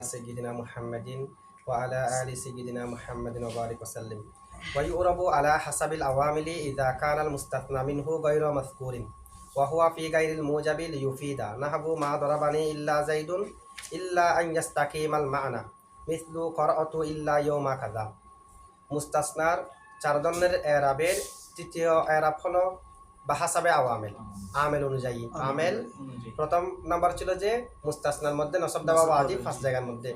سيدنا محمد وعلى آل سيدنا محمد وبارك وسلم ويؤرب على حسب العوامل إذا كان المستثنى منه غير مذكور وهو في غير الموجب ليفيد نحو ما ضربني إلا زيد إلا أن يستقيم المعنى مثل قرأت إلا يوم كذا মুস্তাসনার চার ধরনের এরাবের তৃতীয় এরাব হলো বাহাসাবে আওয়ামেল আমেল অনুযায়ী আমেল প্রথম নাম্বার ছিল যে মুস্তাসনার মধ্যে নসব দেওয়া ওয়াজিব ফার্স্ট জায়গার মধ্যে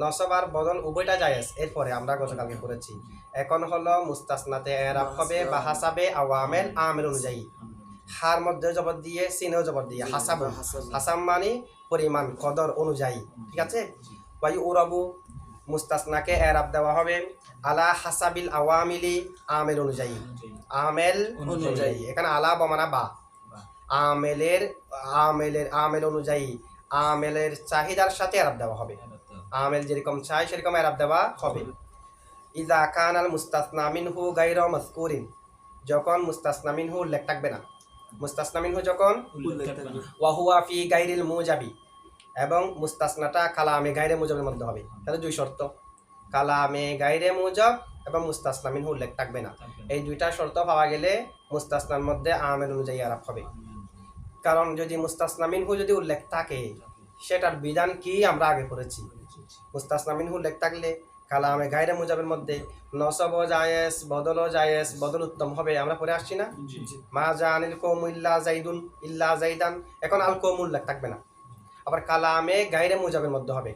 নসব আর বদল উভয়টা জায়েজ এরপরে আমরা গতকালকে করেছি এখন হলো মুস্তাসনাতে এরাব হবে বাহাসাবে আওয়ামেল আমেল অনুযায়ী হার মধ্যে জবর দিয়ে সিনেও জবর দিয়ে হাসাব হাসাম মানে পরিমাণ কদর অনুযায়ী ঠিক আছে ওয়াই উরাবু মুস্তাসনাকে এরাব দেওয়া হবে আলা হাসাবিল আওয়ামিলি আমেল অনুযায়ী আমেল অনুযায়ী এখানে আলা বমানা বা আমেলের আমেলের আমেল অনুযায়ী আমেলের চাহিদার সাথে এরাব দেওয়া হবে আমেল যেরকম চাই সেরকম এরাব দেওয়া হবে ইযা কানাল মুস্তাসনা মিনহু গায়রা মাযকুরিন যখন মুস্তাসনা মিনহু উল্লেখ থাকবে না মুস্তাসনা মিনহু যখন ওয়া হুয়া ফি গায়রিল মুজাবি এবং মুস্তাসনাটা কালামে গায়রে মুজাবের মধ্যে হবে তাহলে দুই শর্ত কালামে গায়রে মুজাব এবং মুস্তাসনা মিনহু উল্লেখ থাকবে না এই দুইটা শর্ত পাওয়া গেলে মুস্তাসনার মধ্যে আমেল অনুযায়ী আরাব হবে কারণ যদি মুস্তাসনা মিনহু যদি উল্লেখ থাকে সেটার বিধান কি আমরা আগে করেছি মুস্তাসনা মিনহু উল্লেখ থাকলে কালামে গায়রে মুজাবের মধ্যে নসবও জায়েজ বদলও জায়েজ বদল উত্তম হবে আমরা পরে আসছি না মা জানিল কওম ইল্লা যাইদুন ইল্লা যাইদান এখন আল কওম উল্লেখ থাকবে না আবার কালামে গায়রে মুজাবের মধ্যে হবে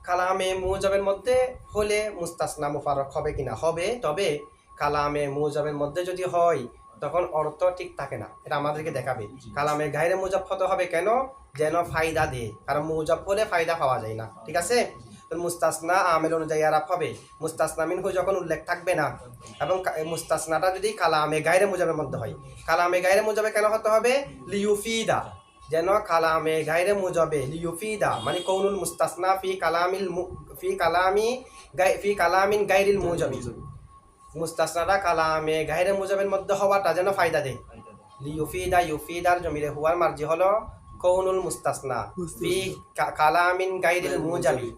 কালামে মুজাবের মধ্যে হলে মুস্তাসনা মুফাররক হবে কিনা হবে তবে কালামে মুজাবের মধ্যে যদি হয় তখন অর্থ ঠিক থাকে না এটা আমাদেরকে দেখাবে কালামে গায়রে মুজাব হতে হবে কেন যেন ফায়দা দেয় কারণ মুজাব হলে ফায়দা পাওয়া যায় না ঠিক আছে তো মুস্তাসনা আমেল অনুযায়ী আরাব হবে মুস্তাসনা মিনহু যখন উল্লেখ থাকবে না এবং মুস্তাসনাটা যদি কালামে গায়রে মুজাবের মধ্যে হয় কালামে গায়রে মুজাবে কেন হতে হবে লিউফিদা যেন কালামে গায়রে মুজাবে লিউফিদা মানে কৌনুল মুস্তাসনা ফি কালামিন গায়রিল মুজাবি মুস্তাসনাটা কালামে গায়রে মুজাবের মধ্যে হওয়াটা যেন ফায়দা দেয় লিউফিদা ইউফিদার জমিরে হুয়ার মার্জি হলো কৌনুল মুস্তাসনা ফি কালামিন গায়রিল মুজাবি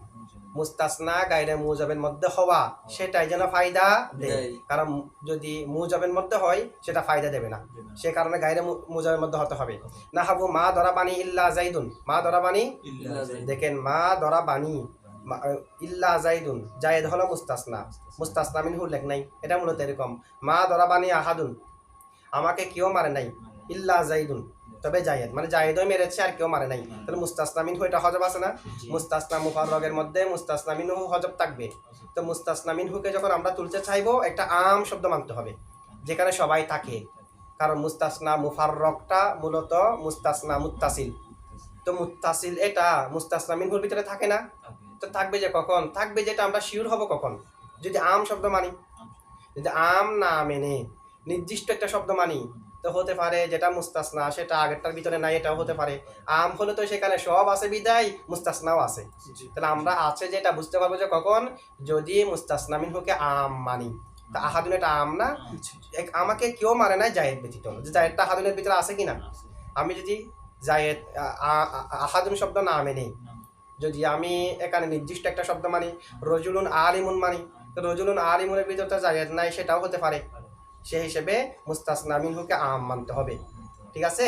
মুস্তাসনা গায়রে মুজাবের মধ্যে হওয়া সেটাই যেন ফায়দা দেয় কারণ যদি মুজাবের মধ্যে হয় সেটা ফায়দা দেবে না সে কারণে গায়রে মুজাবের মধ্যে হতে হবে না হাবু মা দরাবানি ইল্লা যাইদুন মা দরাবানি দেখেন মা দরাবানি ইল্লা যাইদুন জায়েদ হলো মুস্তাসনা মিনহু উল্লেখ নাই এটা মূলত এরকম মা দরাবানি আহাদুন আমাকে কেউ মারে নাই ইল্লা যাইদুন তবে জায়েদ মানে জায়েদও মেরেছে আর কেউ মারে নাই তাহলে মুস্তাসনা মিনহু এটা হজব আছে না মুস্তাসনা মুফাররগের মধ্যে মুস্তাসনা মিনহু হজব থাকবে তো মুস্তাসনা মিনহুকে যখন আমরা তুলতে চাইবো একটা আম শব্দ মানতে হবে যেখানে সবাই থাকে কারণ মুস্তাসনা মুফাররগটা মূলত মুস্তাসনা মুত্তাসিল তো মুত্তাসিল এটা মুস্তাসনা মিনহুর ভিতরে থাকে না তো থাকবে যে কখন থাকবে যেটা আমরা শিওর হব কখন যদি আম শব্দ মানি যদি আম না মেনে নির্দিষ্ট একটা শব্দ মানি তো হতে পারে যেটা মুস্তাসনা সেটা আগেরটার ভিতরে নাই এটাও হতে পারে আম হলে তো সেখানে সব আছে বিদায় মুস্তাসনাও আছে তাহলে আমরা আছে যেটা বুঝতে পারবো যে কখন যদি মুস্তাসনা মিনহুকে আম মানি তা আহাদুন এটা আম না আমাকে কেউ মারে নাই জায়েদ ব্যতীত যে জায়েদটা আহাদুনের ভিতরে আছে কিনা আমি যদি জায়েদ আহাদুন শব্দ না মেনে যদি আমি এখানে নির্দিষ্ট একটা শব্দ মানি রজুলুন আলিমুন মানি তো রজুলুন আলিমুনের ভিতরে তো জায়েদ নাই সেটাও হতে পারে সে হিসেবে মুস্তাসনা মিনহুকে আম মানতে হবে ঠিক আছে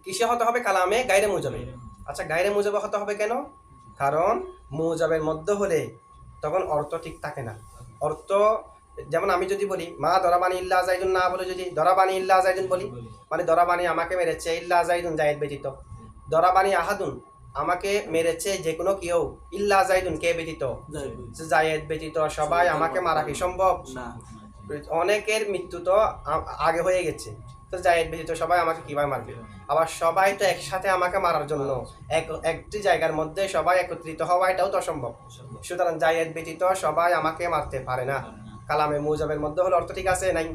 কিসে হতে হবে কালামে গায়রে মুজাবে আচ্ছা গায়রে মুজাবে হতে হবে কেন কারণ মুজাবের মধ্যে হলে তখন অর্থ ঠিক থাকে না অর্থ যেমন আমি যদি বলি মা দরাবানি ইল্লা যাইদুন না বলে যদি দরাবানি ইল্লা যাইদুন বলি মানে দরাবানি আমাকে মেরেছে ইল্লা যাইদুন জায়েদ ব্যতীত দরাবানি আহাদুন আমাকে মেরেছে যে কোনো কেউ ইল্লা যাইদুন কে ব্যতীত জায়েদ ব্যতীত সবাই আমাকে মারা কি সম্ভব না অনেকের মৃত্যু তো আগে হয়ে গেছে তো জায়েদ ব্যতীত সবাই আমাকে কিভাবে মারবে আবার সবাই তো একসাথে আমাকে মারার জন্য একটি জায়গার মধ্যে সবাই একত্রিত হওয়া এটাও তো অসম্ভব সুতরাং জায়েদ ব্যতীত সবাই আমাকে মারতে পারে না কালামে মুজাবের মধ্যে হলে অর্থ ঠিক আছে নাই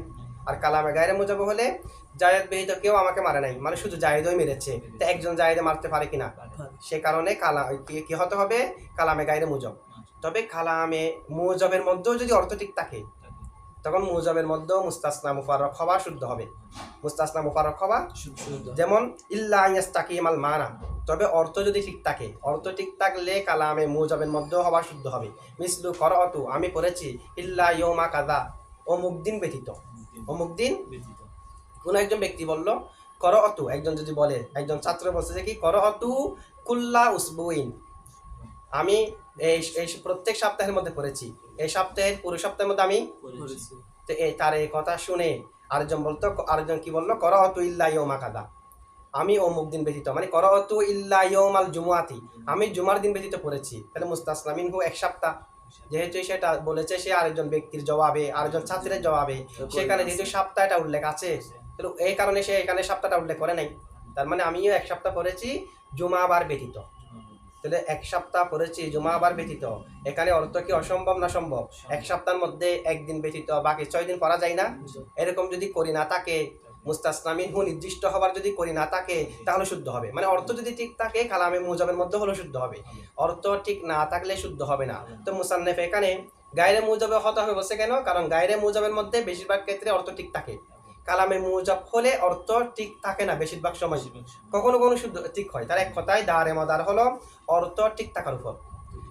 আর কালামে গায়রে মুজাব হলে জায়েদ ব্যতীত কেউ আমাকে মারে নাই মানে শুধু জায়েদই মেরেছে তো একজন জায়েদে মারতে পারে কিনা সে কারণে কি হতে হবে কালামে গায়রে মুজাব তবে কালামে মুজাবের মধ্যেও যদি অর্থ ঠিক থাকে তখন মুজাবের মধ্যেও মুস্তাসনা মুফাররক হওয়া শুদ্ধ হবে মুস্তাসনা মুফাররক হওয়া যেমন ইল্লা ইয়াস্তাকিমাল মানা তবে অর্থ যদি ঠিক থাকে, অর্থ ঠিক থাকলে কালামে মুজাবের মধ্যেও হওয়া শুদ্ধ হবে। মিসলু করঅতু, আমি পড়েছি, ইল্লা ইয়ৌমা কাদা, অমুক দিন ব্যতীত। অমুক দিন ব্যতীত। কোন একজন ব্যক্তি বলল করঅতু, একজন যদি বলে, একজন ছাত্র বলছে যে কি করঅতু কুল্লা উসবুইন, আমি এই এই প্রত্যেক সপ্তাহের মধ্যে পড়েছি, এই সপ্তাহের পুরো সপ্তাহের মধ্যে আমি পড়েছি। তো এই তার এই কথা শুনে আরেকজন কি বললো করঅতু ইল্লা ইয়ৌমা কাদা, আমি অমুক দিন ব্যতীত, মানে করঅতু ইল্লা ইয়ৌমাল জুমুআতি, আমি জুমার দিন ব্যতীত পড়েছি। তাহলে মুস্তাসনা মিনহু এক সপ্তাহ, যেহেতু সেটা বলেছে সে আরেকজন ব্যক্তির জবাবে, আরেকজন ছাত্রের জবাবে, সেখানে যেহেতু সপ্তাহটা উল্লেখ আছে, তাহলে এই কারণে সে এখানে সপ্তাহটা উল্লেখ করে নাই। তার মানে আমিও এক সপ্তাহ পড়েছি জুমাবার ব্যতীত। তাহলে এক সপ্তাহ পড়েছি জুমাবার ব্যতীত, এখানে অর্থ কি অসম্ভব না সম্ভব? এক সপ্তাহের মধ্যে একদিন ব্যতীত বাকি 6 দিন পড়া যায় না? এরকম যদি করি না থাকে, মুস্তাসনা মিনহু নির্দিষ্ট হবার যদি করি না থাকে, তাহলে শুদ্ধ হবে। মানে অর্থ যদি ঠিক থাকে কালামে মুজাবের মধ্যে হলো শুদ্ধ হবে, অর্থ ঠিক না থাকলে শুদ্ধ হবে না। তো মুসান্নেফ এখানে গায়রে মুজাবে হতে হবে বলছে কেন? কারণ গায়রে মুজাবের মধ্যে বেশিরভাগ ক্ষেত্রে অর্থ ঠিক থাকে, কালামে মুজাব হলে অর্থ ঠিক থাকে না বেশিরভাগ সময়, কখনো কখনো শুদ্ধ ঠিক হয়। তার এক কথায় দারে মাদার হলো অর্থ ঠিক থাকার উপর।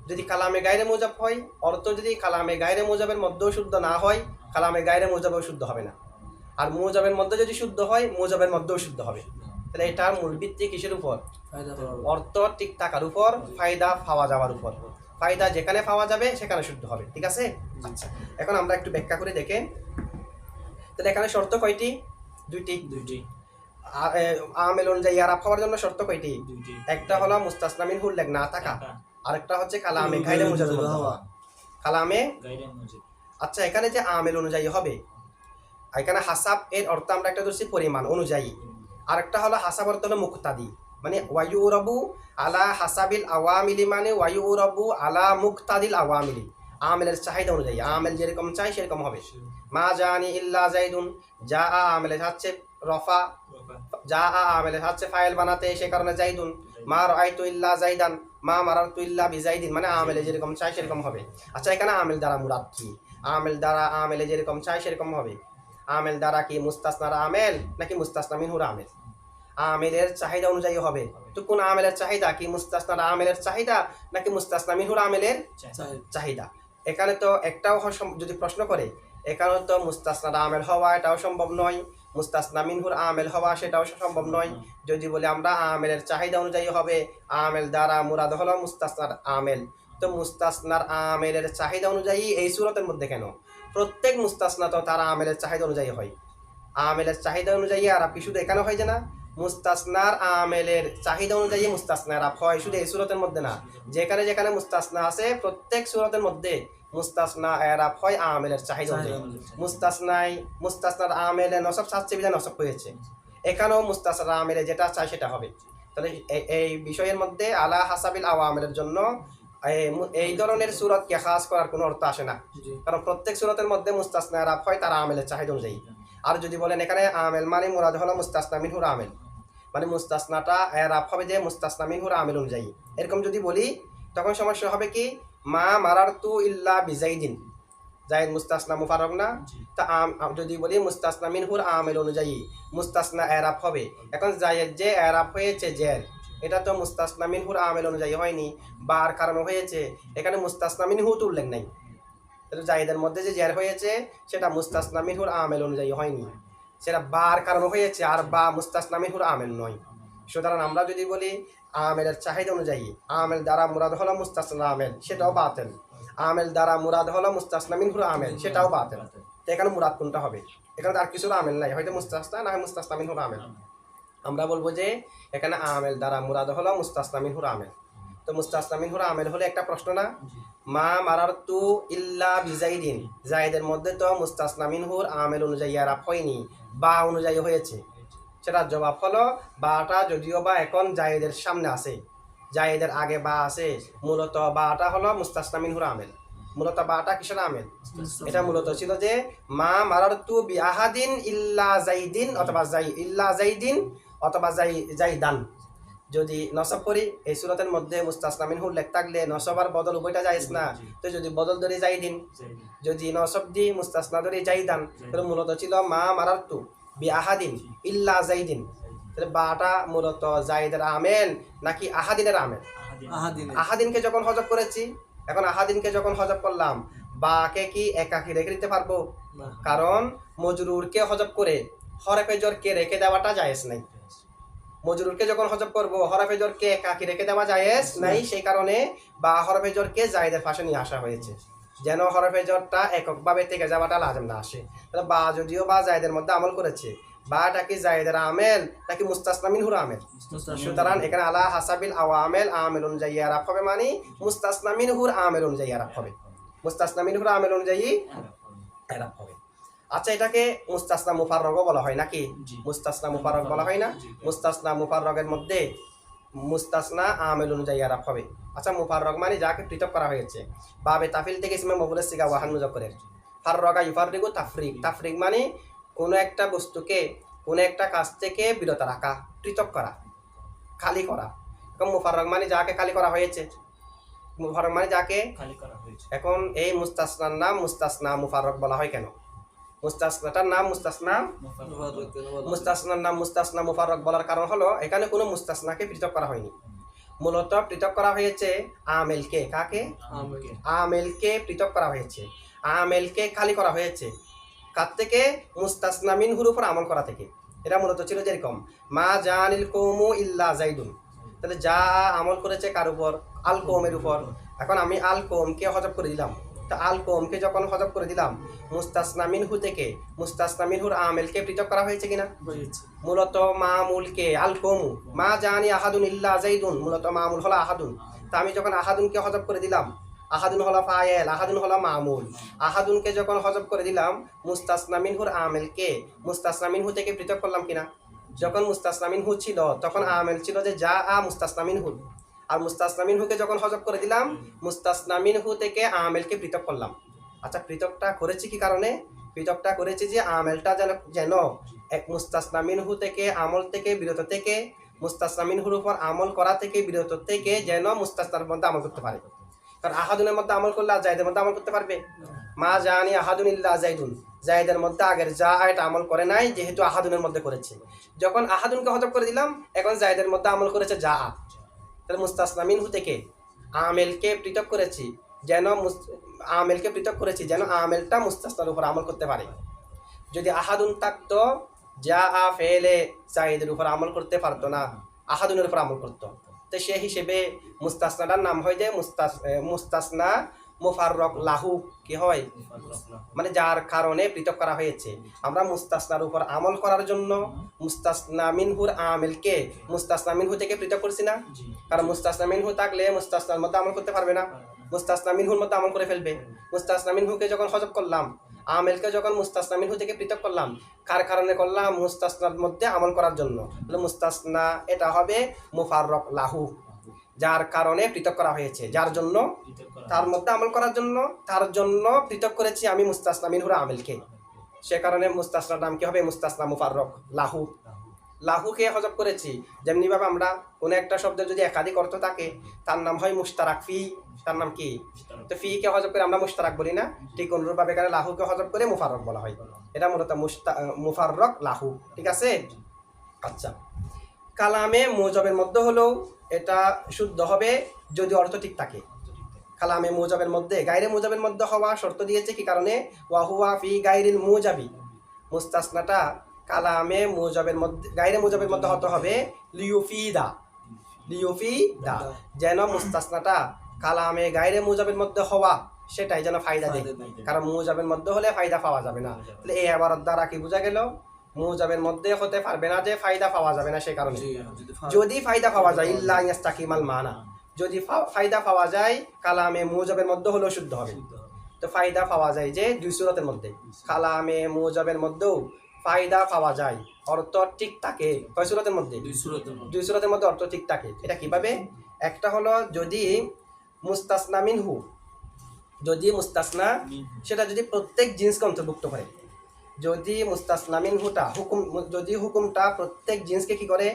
যদি কালামে গায়রে মুজাব হয়, অর্থ যদি কালামে গায়রে মুজাবের মধ্যেও শুদ্ধ না হয়, কালামে গায়রে মুজাবেও শুদ্ধ হবে না। আর মুজাবের মধ্যে যদি শুদ্ধ হয়, মুজাবের মধ্যেও শুদ্ধ হবে। তাহলে এটার মূল ভিত্তি কিসের উপর? অর্থ ঠিক থাকার উপর, ফায়দা পাওয়া যাওয়ার উপর। ফায়দা যেখানে পাওয়া যাবে সেখানে শুদ্ধ হবে, ঠিক আছে? আচ্ছা, এখন আমরা একটু ব্যাখ্যা করে দেখেন। তাহলে এখানে শর্ত কয়টি? দুইটি। আমেল অনুযায়ী ইয়ারাব হওয়ার জন্য শর্ত কয়টি? একটা হলো মুস্তাসনা মিনহু উল্লেখ না থাকা, আরেকটা হচ্ছে কালামে গায়রে মুজাবের মধ্যে হওয়া। কালামে আচ্ছা, এখানে যে আমেল অনুযায়ী হবে, এখানে হাসাব এর অর্থ আমরা একটা ধরছি পরিমাণ অনুযায়ী, আরেকটা হলো হাসাব অর্থ হলো মুক্তাদি, মানে ওয়ায়ুরাবু আলা হাসাবিল আওয়ামিলি, মানে ওয়ায়ুরাবু আলা মুক্তাদিল আওয়ামিলি, আমেলের চাহিদা অনুযায়ী, আমেল যেরকম চাই সেরকম হবে। মা জানি ইল্লা জাইদুন, যা আমেলে হচ্ছে রফা, যা আমেলে হচ্ছে ফাইল বানাতে, সে কারণে জাইদুন। মা রাআইতু ইল্লা জাইদান, মা মারারতু ইল্লা বিজাইদিন, মানে আমেলে যেরকম চাই সেরকম হবে। আচ্ছা, এখানে আমেল দ্বারা মুরাদ কি? আমেল দ্বারা আমেলে যেরকম চাই সেরকম হবে। আমেল দ্বারা কি মুস্তাসনার আমেল নাকি মুস্তাসনা মিনহুর আমেল? আমেলের চাহিদা অনুযায়ী হবে। তো কোন আমেলের চাহিদা? কি মুস্তাসনার আমেলের চাহিদা নাকি মুস্তাসনা মিনহুর আমেলের চাহিদা? এখানে তো একটাও যদি প্রশ্ন করে, এখানে তো মুস্তাসনার আমেল হওয়া এটাও সম্ভব নয়, মুস্তাসনা মিনহুর আমেল হওয়া সেটাও সম্ভব নয়। যদি বলি আমরা আমেলের চাহিদা অনুযায়ী হবে, আমেল দ্বারা মুরাদ হলো মুস্তাসনার আমেল, তো মুস্তাসনার আমেলের চাহিদা অনুযায়ী এই সূরতের মধ্যে কেন? প্রত্যেক মুস্তাসনা তো তার আমেলের চাহিদা অনুযায়ী হয়। আমেলের চাহিদা অনুযায়ী আরব কি শুধু এখানে হয় যে না? মুস্তাসনার আমেলের চাহিদা অনুযায়ী মুস্তাসনা আরব হয়, শুধু এই সূরতের মধ্যে না, যেখানে যেখানে মুস্তাসনা আছে প্রত্যেক সূরতের মধ্যে মুস্তাসনা আরব হয় আমেলের চাহিদা অনুযায়ী। মুস্তাসনার আমেলে নসব চাচ্ছে বিধায় নসব হয়েছে, এখানেও মুস্তাসনার আমেলে যেটা চাই সেটা হবে। তাহলে এই বিষয়ের মধ্যে আলা হাসাবিল আওয়ামেলের জন্য এই ধরনের সূরতকে খাস করার কোনো অর্থ আসে না, কারণ প্রত্যেক সূরতের মধ্যে মুস্তাসনা আরব হয় তার আমেলের চাহিদা অনুযায়ী। আর যদি বলেন এখানে আমেল মানে মুরাদ হলো মুস্তাসনা মিনহুর আমেল, মানে মুস্তাসনাটা এরাব হবে যে মুস্তাসনা মিনহুর আমেল অনুযায়ী, এরকম যদি বলি তখন সমস্যা হবে কি? মা মারারতু ইল্লা বিজাইদিন, জাইদ মুস্তাসনা মুফাররক না? তা যদি বলি মুস্তাসনা মিনহুর আমেল অনুযায়ী, মুস্তাসনা এরাব হবে। এখন জায়েদ যে এরাব হয়েছে জের, এটা তো মুস্তাসনা মিনহুর আমেল অনুযায়ী হয়নি, বার কারণ হয়েছে, এখানে মুস্তাসনা মিনহু তো উল্লেখ নাই। তাহলে জায়েদের মধ্যে যে জের হয়েছে সেটা মুস্তাসনা মিনহুর আমেল অনুযায়ী হয়নি, সেটা বার কারণ হয়েছে, আর বা মুস্তাসনা মিনহুর আমেল নয়। সুতরাং আমরা যদি বলি আমেলের চাহিদা অনুযায়ী, আমেল দ্বারা মুরাদ হলো মুস্তাসনা আমেল, সেটাও বাতিল। আমেল দ্বারা মুরাদ হলো মুস্তাসনা মিনহুর আমেল, সেটাও বাতিল। তো এখানে মুরাদ কোনটা হবে? এখানে আর কিছু আমেল নাই, হয়তো মুস্তাসনা না হয় মুস্তাসনা মিনহুর আমেল। আমরা বলবো যে এখানে আমেল দ্বারা মুরাদ হলো মুস্তাসনা মিনহুর আমেল। তো মুস্তাসনা মিনহুর আমেল হলে একটা প্রশ্ন না? মা মারারতু ইল্লা বিজাইদিন, জায়েদের মধ্যে তো মুস্তাসনা মিনহুর আমেল অনুযায়ী আরব হয়নি, বা অনুযায়ী হয়েছে। সেটা জবাব হলো বাটা যদিও বা এখন জায়েদের সামনে আছে, জায়েদের আগে বা আছে, মূলত বাটা হলো মুস্তাসনা মিনহুর আমেল। মূলত বাটা কিসের আমেল? এটা মূলত ছিল যে মা মারারতু বিআহাদিন ইল্লা জাইদিন অথবা ইল্লা জাইদিন অথবা জাইদান। যদি নসব করি এই সূরতের মধ্যে মুস্তাসনা মিনহু উল্লেখ থাকলে নসব আর বদল উভয়টা জায়েজ না, তো যদি বদল ধরে জাইদিন, যদি নসব দি মুস্তাসনা ধরে জাইদান, তাহলে মূলত ছিল মা মারারতু বিআহাদিন ইল্লা জাইদিন। তাহলে বাটা মূলত জাইদের আমেল নাকি আহাদিনের আমেল? আহাদিনকে যখন হজব করেছি, এখন আহাদিনকে যখন হজব করলাম, বাকে কি একাকি রেখে দিতে পারবো? কারণ মজরুরকে হজব করে হরফে জরকে রেখে দেওয়াটা জায়েজ নাই। মজরুরকে যখন হজব করবো হরফে জরকে একাকি রেখে দেওয়া জায়েজ নাই, সেই কারণে বা হরফে জরকে জায়েদের পাশে নিয়ে আসা হয়েছে, যেন হরফে জরটা এককভাবে থেকে যাওয়াটা লাজম না আসে। তাহলে বা যদিও বা জায়েদের মধ্যে আমল করেছে, বাটা কি জায়েদের আমেল নাকি মুস্তাসনা মিনহুর আমেল? সুতরাং এখানে আলা হাসাবিল আওয়ামেল আমেল অনুযায়ী আরাফ হবে, মানে মুস্তাসনা মিনহুর আমেল অনুযায়ী আরাফ হবে, মুস্তাসনা মিনহুর আমেল অনুযায়ী আরাফ হবে। আচ্ছা, এটাকে মুস্তাসনা মুফাররগও বলা হয় নাকি? মুস্তাসনা মুফাররগ বলা হয় না? মুস্তাসনা মুফাররগের মধ্যে মুস্তাসনা আমেল অনুযায়ী আরাফ হবে। আচ্ছা, মুফাররগ মানে যাকে পৃথক করা হয়েছে, বাবে তাফিল থেকে ইসমে মফউলের সিগা ওয়াহান মুজাক্কারের। ফাররগা ইউফাররিগু তাফরিক, তাফরিক মানে কোনো একটা বস্তুকে কোনো একটা কাজ থেকে বিরত রাখা, পৃথক করা, খালি করা। এখন মুফাররগ মানে যাকে খালি করা হয়েছে, মুফাররগ মানে যাকে খালি করা হয়েছে। এখন এই মুস্তাসনার নাম মুস্তাসনা মুফাররগ বলা হয় কেন? মুস্তাসনাটার নাম মুস্তাসনার নাম মুস্তাসনা মুফাররগ বলার কারণ হলো এখানে কোনো মুস্তাসনাকে পৃথক করা হয়নি, মূলত পৃথক করা হয়েছে আমেলকে। কাকে? আমেলকে পৃথক করা হয়েছে, আমেলকে খালি করা হয়েছে। কার থেকে? মুস্তাসনা মিনহুর উপর আমল করা থেকে। এটা মূলত ছিল যেরকম মা জানিল কৌমু ইল্লা জাইদুন, তাহলে যা আমল করেছে কার উপর? আল কৌমের উপর। এখন আমি আল কৌমকে হজব করে দিলাম, তা আল কৌমকে যখন হজব করে দিলাম, মুস্তাসনা মিনহু থেকে মুস্তাসনা মিনহুর আমেলকে পৃথক করা হয়েছে কিনা? মূলত মামুলকে আল কৌমু, মা জানি আহাদুন ইল্লা জাইদুন, মূলত মামুল হলো আহাদুন। তা আমি যখন আহাদুনকে হজব করে দিলাম, আহাদুন হলো ফায়েল, আহাদুন হলো মামুল, আহাদুনকে যখন হজব করে দিলাম, মুস্তাসনা মিনহুর আমেলকে মুস্তাসনা মিনহু থেকে পৃথক করলাম কিনা? যখন মুস্তাসনা মিনহু ছিল তখন আমেল ছিল যে যা মুস্তাসনা মিনহু, আর মুস্তাসনা মিনহুকে যখন হজব করে দিলাম, মুস্তাসনা মিনহু থেকে আমেলকে পৃথক করলাম। আচ্ছা, পৃথকটা করেছি কি কারণে? পৃথকটা করেছি যে আমেলটা যেন এক মুস্তাসনা মিনহু থেকে আমল থেকে বিরত থেকে, মুস্তাসনা মিনহুর উপর আমল করা থেকে বিরত থেকে যেন মুস্তাসনার মধ্যে আমল করতে পারে। কারণ আহাদুনের মধ্যে আমল করলে আর জায়দের মধ্যে আমল করতে পারবে? মা জানি আহাদুন ইল্লা জাইদুন, জায়দের মধ্যে আগের যা এটা আমল করে নাই, যেহেতু আহাদুনের মধ্যে করেছে। যখন আহাদুনকে হজব করে দিলাম, এখন জায়দের মধ্যে আমল করেছে যা। তাহলে মুস্তাসনা মিনহু থেকে আমেলকে পৃথক করেছি যেন আমেলকে পৃথক করেছি যেন আমেলটা মুস্তাসনার উপর আমল করতে পারে। যদি আহাদুন থাকতো, যা ফেলে জায়েদের উপর আমল করতে পারতো না, আহাদুনের উপর আমল করতো, তো সে হিসেবে মুস্তাসনাটার নাম হয় যে মুস্তাসনা মুফাররগ লাহু। কি হয়? মানে যার কারণে পৃথক করা হয়েছে। আমরা মুস্তাসনার উপর আমল করার জন্য মুস্তাসনা মিনহুর আমেলকে মুস্তাসনা মিনহু থেকে পৃথক করছি না? কারণ মুস্তাসনা মিনহু থাকলে মুস্তাসনার মধ্যে আমল করতে পারবে না, মুস্তাসনা মিনহুর মধ্যে আমল করে ফেলবে। মুস্তাসনা মিনহুকে যখন হজব করলাম, আমেলকে যখন মুস্তাসনা মিনহু থেকে পৃথক করলাম, কার কারণে করলাম? মুস্তাসনার মধ্যে আমল করার জন্য। তাহলে মুস্তাসনা এটা হবে মুফাররগ লাহু, যার কারণে পৃথক করা হয়েছে, যার জন্য, তার মধ্যে আমল করার জন্য, তার জন্য পৃথক করেছি আমি মুস্তাসনা মিনহুর আমেলকে। সে কারণে মুস্তাসনার নাম কি হবে? মুস্তাসনা মুফাররগ লাহু। লাহুকে হজব করেছি। যেমনিভাবে আমরা কোনো একটা শব্দের যদি একাধিক অর্থ থাকে, তার নাম হয় মুশতারাক ফি, তার নাম কি? তো ফি কে হজব করে আমরা মুশতারাক বলি না? ঠিক অনুরূপভাবে এখানে লাহুকে হজব করে মুফাররগ বলা হয়। এটা মূলত মুফাররগ লাহু। ঠিক আছে? আচ্ছা, কালামে মুজবের মধ্যে হলেও এটা শুদ্ধ হবে যদি অর্থ ঠিক থাকে। কালামে মুজবের মধ্যে, গায়রে মুজবের মধ্যে হওয়া শর্ত দিয়েছে কি কারণে? ওয়াহুয়া ফি গায়রিল মুজাবি, মুস্তাসনাটা কালামে মুজবের মধ্যে, গায়রে মুজবের মধ্যে হতে হবে লিউফিদা, লিউফিদা, যেন মুস্তাসনাটা কালামে গায়রে মুজবের মধ্যে হওয়া সেটাই যেন ফায়দা দেয়। কারণ মুজবের মধ্যে হলে ফায়দা পাওয়া যাবে না। তাহলে এই ইবারত দ্বারা কি বোঝা গেল? মুজাবের মধ্যে হতে পারবে না যে ফায়দা পাওয়া যাবে না, সে কারণে। যদি ফায়দা পাওয়া যায়, ইল্লা ইয়াস্তাকিমাল মানা, যদি ফায়দা পাওয়া যায় কালামে মুজাবের মধ্যে হলেও শুদ্ধ হবে। তো ফায়দা পাওয়া যায় যে দুই সূরতের মধ্যে, কালামে মুজাবের মধ্যেও ফায়দা পাওয়া যায়, অর্থ ঠিক থাকে। কয় সূরতের মধ্যে? দুই সূরতের মধ্যে অর্থ ঠিক থাকে। এটা কিভাবে? একটা হলো যদি মুস্তাসনা মিনহু, যদি মুস্তাসনা সেটা যদি প্রত্যেক জিন্সকে অন্তর্ভুক্ত করে, যদি মুস্তাসনা মিনহুটা হুকুম, যদি হুকুমটা প্রত্যেক জিন্সকে কি করে?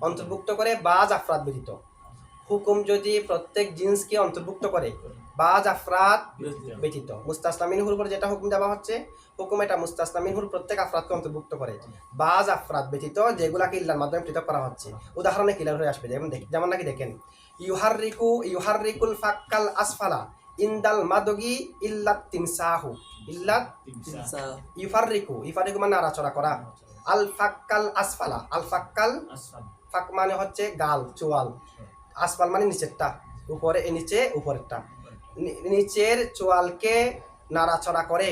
অন্তর্ভুক্ত করে, বাজ আফরাদ ব্যতীত। হুকুম যদি প্রত্যেক জিন্সকে অন্তর্ভুক্ত করে বাজ আফরাদ ব্যতীত, মুস্তাসনা মিনহুর উপর যেটা হুকুম দেওয়া হচ্ছে, হুকুম এটা মুস্তাসনা মিনহুর প্রত্যেক আফরাদকে অন্তর্ভুক্ত করে বাজ আফরাদ ব্যতীত যেগুলাকে ইল্লার মাধ্যমে পৃথক করা হচ্ছে। উদাহরণে ক্লিয়ার হয়ে আসবে। যেমন নাকি দেখেন, ইউহাররিকুল ফাক্কাল আসফালা ইনদাল মাদগি ইল্লাত তিমসাহু, ইল্লাত ইউফাররিকু মানে নাড়াচড়া করা, আল ফাক্কাল আসফালা, আল ফাক্কাল ফাক মানে হচ্ছে গাল চোয়াল, আসফাল মানে নিচেরটা, উপরে নিচে উপরেরটা, নিচের চোয়ালকে নাড়াচড়া করে,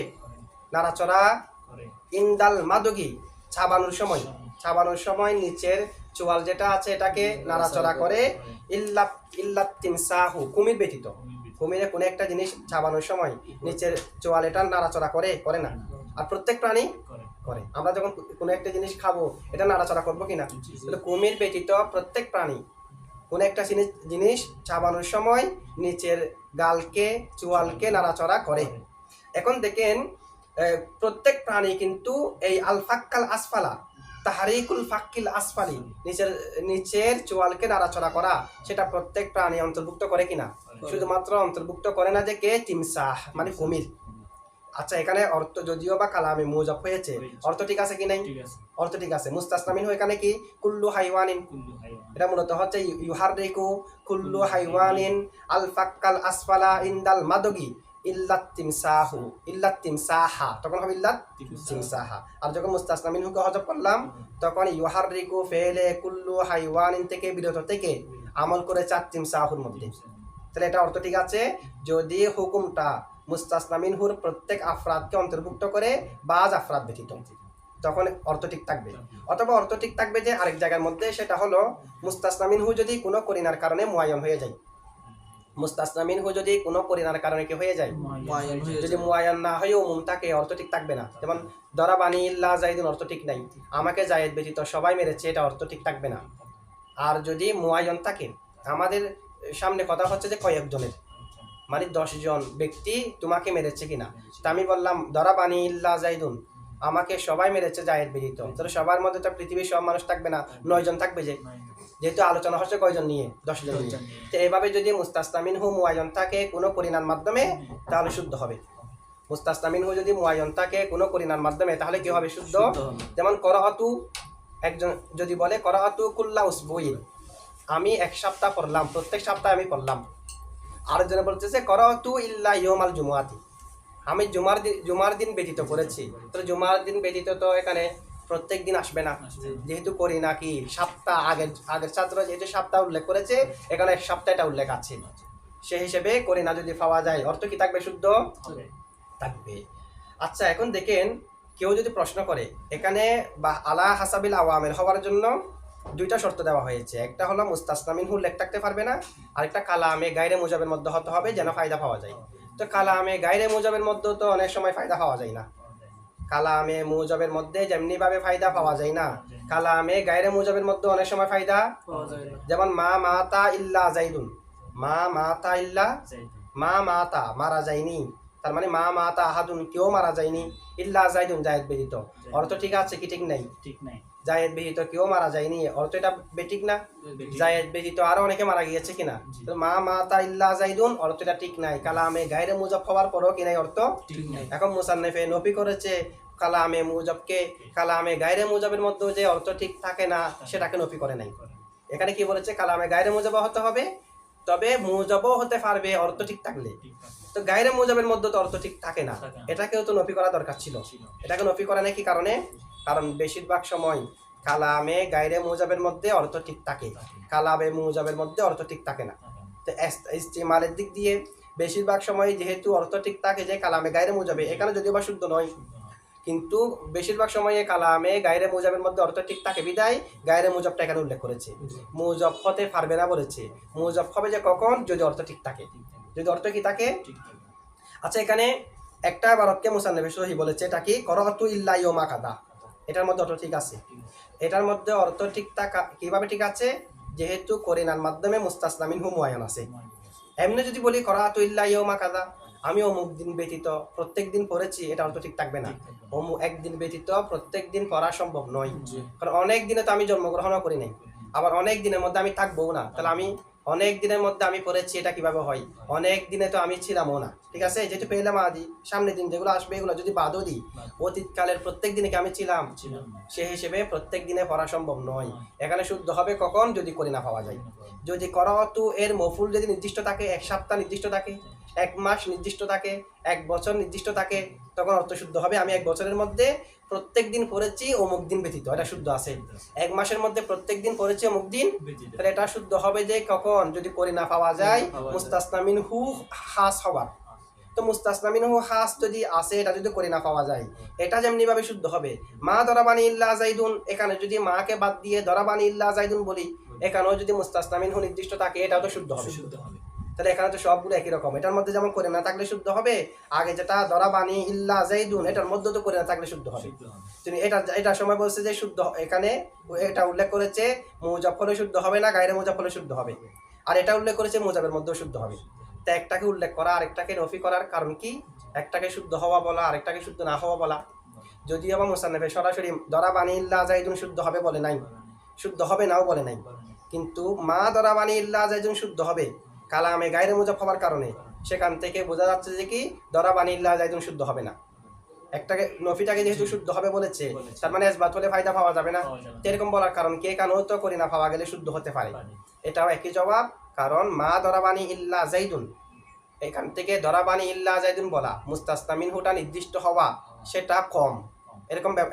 নাড়াচড়া ইনদাল মাদগি ছাবানোর সময় নিচের চোয়াল যেটা আছে এটাকে নাড়াচড়া করে ইল্লাত তিমসাহু কুমির ব্যতীত। কুমিরে কোনো একটা জিনিস ছাবানোর সময় নিচের চোয়াল এটা নাড়াচড়া করে না? আর প্রত্যেক প্রাণী করে। আমরা যখন কোনো একটা জিনিস খাবো এটা নাড়াচড়া করবো কিনা? কুমির ব্যতীত প্রত্যেক প্রাণী কোনো একটা জিনিস চাবানোর সময় নিচের গালকে চোয়ালকে নাড়াচড়া করে। এখন দেখেন প্রত্যেক প্রাণী কিন্তু এই আল ফাক্কাল আসফালা তাহারিকুল ফাক্কিল আসফালি নিচের চোয়ালকে নাড়াচড়া করা, সেটা প্রত্যেক প্রাণী অন্তর্ভুক্ত করে কিনা? শুধুমাত্র অন্তর্ভুক্ত করে না যে কে? তিমসাহ মানে কুমির। আচ্ছা, এখানে অর্থ যদিও বা কালামে মুজাফ হয়েছে, অর্থ ঠিক আছে কি নাই? অর্থ ঠিক আছে। মুস্তাসনা মিনহু এখানে কি? কুল্লু হাইওয়ানিন, এটা মূলত হচ্ছে ইউহাররিকু কুল্লু হাইওয়ানিন আল ফাক্কাল আসফালা ইনদাল মাদগি ইল্লাত তিমসাহা, তখন হবে ইল্লাত তিমসাহা। আর যখন মুস্তাসনা মিনহুকে হযফ করলাম তখন ইউহাররিকু ফেলে কুল্লু হাইওয়ানিন থেকে বিরত থেকে আমল করে চার তিমসাহুর মধ্যে। তাহলে এটা অর্থ ঠিক আছে যদি হুকুমটা মুস্তাসনা মিনহুর প্রত্যেক আফরাদকে অন্তর্ভুক্ত করে বাজ আফরাদ ব্যতীত, তখন অর্থ ঠিক থাকবে। অথবা অর্থ ঠিক থাকবে যে আরেক জায়গার মধ্যে, সেটা হলো মুস্তাসনা মিনহু যদি কোনো করিনার কারণে মুআয়্যান হয়ে যায়, মুস্তাসনা মিনহু যদি কোনো করিনার কারণে কি হয়ে যায়, যদি মুআয়্যান না হয়ে উমুম থাকে, অর্থ ঠিক থাকবে না। যেমন দরাবানি ইল্লা যাইদুন, অর্থ ঠিক নাই, আমাকে জায়েদ ব্যতীত সবাই মেরেছে, এটা অর্থ ঠিক থাকবে না। আর যদি মুআয়্যান থাকে, আমাদের সামনে কথা হচ্ছে যে কয়েকজনের, মানে 10 জন ব্যক্তি তোমাকে মেরেছে কিনা, তা আমি বললাম দরাবানি ইল্লা যাইদুন, আমাকে সবাই মেরেছে জায়েদ ব্যতীত, তাহলে সবার মধ্যে তো পৃথিবীর সব মানুষ থাকবে না, 9 জন থাকবে, যেহেতু আলোচনা হচ্ছে কয়জন নিয়ে, 10 জন নিয়ে। তো এভাবে যদি মুস্তাসনা মিনহু মুআয়্যান থাকে কোনো করিনার মাধ্যমে, তাহলে শুদ্ধ হবে। মুস্তাসনা মিনহু যদি মুআয়্যান থাকে কোনো করিনার মাধ্যমে, তাহলে কি হবে? শুদ্ধ। যেমন করাআতু, একজন যদি বলে করাআতু কুল্লা উসবুইন, আমি এক সপ্তাহ পড়লাম, প্রত্যেক সপ্তাহে আমি পড়লাম। আরেকজনে বলতেছে করাআতু ইল্লা ইয়াউমাল জুমআতি, আমি জুমার দিন ব্যতীত করেছি। তো জুমার দিন ব্যতীত তো এখানে প্রত্যেক দিন আসবে না, যেহেতু করি না কি সপ্তাহ আগের ছাত্র যেহেতু সপ্তাহ উল্লেখ করেছে, এখানে এক সপ্তাহ এটা উল্লেখ আছে, সেই হিসেবে করি না যদি পাওয়া যায়, অর্থ কি থাকবে? শুদ্ধ থাকবে। আচ্ছা, এখন দেখেন কেউ যদি প্রশ্ন করে, এখানে বা আলা হাসাবিল আওয়ামিল হওয়ার জন্য 2টা শর্ত দেওয়া হয়েছে। একটা হলো মুস্তাসনা মিনহু উল্লেখ থাকতে পারবে না, আর একটা কালামে গায়রে মুজাবের মধ্যে হতে হবে যেন ফায়দা পাওয়া যায়। তো কালামে গায়রে মুজাবের মধ্যে তো অনেক সময় ফায়দা পাওয়া যায় না, কালামে মুজাবের মধ্যে যেমনি ভাবে ফায়দা পাওয়া যায় না, কালামে গায়রে মুজাবের মধ্যে অনেক সময় ফায়দা পাওয়া যায়। যেমন মা মাতা ইল্লা জাইদুন, মা মাতা ইল্লা, মা মাতা মারা যায়নি, তার মানে মা মাতা আহাদুন কেউ মারা যায়নি, ইল্লা জাইদুন জায়েদ ব্যতীত, অর্থ ঠিক আছে কি ঠিক নাই? ঠিক নাই। জায়েদ ব্যতীত কেউ মারা যায়নি, অর্থ এটা বেঠিক না? জায়েদ ব্যতীত আরো অনেকে মারা গিয়েছে কিনা? তো মা মাতা ইল্লা জাইদুন অর্থ এটা ঠিক নাই, কালামে গায়রে মুজাব হওয়ার পরও কি নাই? অর্থ ঠিক নাই। এখন মুসান্নিফে নফি করেছে কালামে মুজাবকে, কালামে গায়রে মুজাবের মধ্যে যে অর্থ ঠিক থাকে না সেটাকে নফি করে নাই। এখানে কি বলেছে? কালামে গায়রে মুজাব হতে হবে, তবে মুজাবও হতে পারবে অর্থ ঠিক থাকলে। তো গায়রে মুজাবের মধ্যে তো অর্থ ঠিক থাকে না, এটাকেও তো নফি করা দরকার ছিল, এটাকে নফি করে নাই। কি কারণে? কারণ বেশিরভাগ সময় কালামে গায়রে মুজাবের মধ্যে অর্থ ঠিক থাকে, কালামে মুজাবের মধ্যে অর্থ ঠিক থাকে না। তো ইস্তেমালের দিক দিয়ে বেশিরভাগ সময় যেহেতু অর্থ ঠিক থাকে যে কালামে গায়রে মুজাবে, এখানে যদিও বা শুদ্ধ নয়, কিন্তু বেশিরভাগ সময়ে কালামে গায়রে মুজাবের মধ্যে অর্থ ঠিক থাকে বিদায় গায়রে মুজাবটা এখানে উল্লেখ করেছে। মুজাব হতে পারবে না বলেছে, মুজাব হবে যে কখন? যদি অর্থ ঠিক থাকে, যদি অর্থ কি থাকে। আচ্ছা, এখানে একটা বারককে মুসান্নিফ সহি বলেছে, এটা কি? করাআতু ইল্লা ইয়াউমা কাদা, এটার মধ্যে অর্থ ঠিক আছে। এটার মধ্যে অর্থ ঠিক থাকা কিভাবে ঠিক আছে? যেহেতু করিনার মাধ্যমে মুস্তাসনা মিনহু মুআয়্যান আছে। এমনি যদি বলি করাআতু ইল্লা ইয়াউমা কাদা, আমি অমুক দিন ব্যতীত প্রত্যেক দিন পড়েছি, এটা অর্থ ঠিক থাকবে না। অমুক একদিন ব্যতীত প্রত্যেক দিন পড়া সম্ভব নয়, কারণ অনেক দিনে তো আমি জন্মগ্রহণও করি নাই, আবার অনেক দিনের মধ্যে আমি থাকবো না, তাহলে আমি অনেক দিনের মধ্যে আমি পড়েছি, এটা কিভাবে হয়? অনেক দিনে তো আমি ছিলামও না, ঠিক আছে? যেহেতু পেলাম আদি, সামনের দিন যেগুলো আসবে এগুলো যদি বাদও দিই, অতীতকালের প্রত্যেক দিনে কি আমি ছিলাম? সে হিসেবে প্রত্যেক দিনে পড়া সম্ভব নয়। এখানে শুদ্ধ হবে কখন? যদি করে না পাওয়া যায়। যদি করাতু এর মফুল যদি নির্দিষ্ট থাকে, এক সপ্তাহ নির্দিষ্ট থাকে, এক মাস নির্দিষ্ট থাকে, এক বছর নির্দিষ্ট থাকে, তখন অর্থ শুদ্ধ হবে আমি এক বছরের মধ্যে প্রত্যেক দিন পড়েছি অমুক দিন ব্যতীত, এটা শুদ্ধ আছে। এক মাসের মধ্যে প্রত্যেক দিন পড়েছি অমুক দিন, তাহলে এটা শুদ্ধ হবে যে কখন? যদি করে না পাওয়া যায় মুস্তাসনা মিনহু হাস হবার। তো মুস্তাসনা মিনহু হাস যদি আসে, এটা যদি করে না পাওয়া যায়, এটা যেমনি ভাবে শুদ্ধ হবে মা দরাবানি ইল্লা জাইদুন, এখানে যদি মাকে বাদ দিয়ে দরাবানি ইল্লা জাইদুন বলি, এখানেও যদি মুস্তাসনা মিনহু নির্দিষ্ট থাকে, এটাও তো শুদ্ধ হবে। তাহলে এখানে তো সবগুলো একই রকম, এটার মধ্যে যেমন করে না থাকলে শুদ্ধ হবে, আগে যেটা দরাবানি ইল্লা জাইদুন এটার মধ্যে তো করে না থাকলে শুদ্ধ হবে। তুমি এটা সময় বলছে যে শুদ্ধ, এখানে এটা উল্লেখ করেছে মুজাফফরে শুদ্ধ হবে না, গায়রে মুজাফফরে শুদ্ধ হবে, আর এটা উল্লেখ করেছে মুজাবের মধ্যেও শুদ্ধ হবে। তো একটাকে উল্লেখ করা আরেকটাকে নফি করার কারণ কি? একটাকে শুদ্ধ হওয়া বলা, আরেকটাকে শুদ্ধ না হওয়া বলা। যদিও বা মুসান্নাফে সরাসরি দরাবানি ইল্লা জাইদুন শুদ্ধ হবে বলে নাই, শুদ্ধ হবে নাও বলে নাই, কিন্তু মা দরাবানি ইল্লা জাইদুন শুদ্ধ হবে কালামে গায়রে মুজাফফর হওয়ার কারণে, সেখান থেকে বোঝা যাচ্ছে যে কি দরাবানি ইল্লা জাইদুন শুদ্ধ হবে না। একটাকে নফিটাকে যেহেতু শুদ্ধ হবে বলেছে, তার মানে ইসবাত হলে ফায়দা পাওয়া যাবে না। এরকম বলার কারণ কে কানো তো করি না পাওয়া গেলে শুদ্ধ হতে পারে, এটাও একই জবাব। কারণ মা দরাবানি ইল্লা জাইদুন, এখান থেকে দরাবানি ইল্লা জাইদুন বলা, মুস্তাসনা মিনহুটা নির্দিষ্ট হওয়া সেটা কম,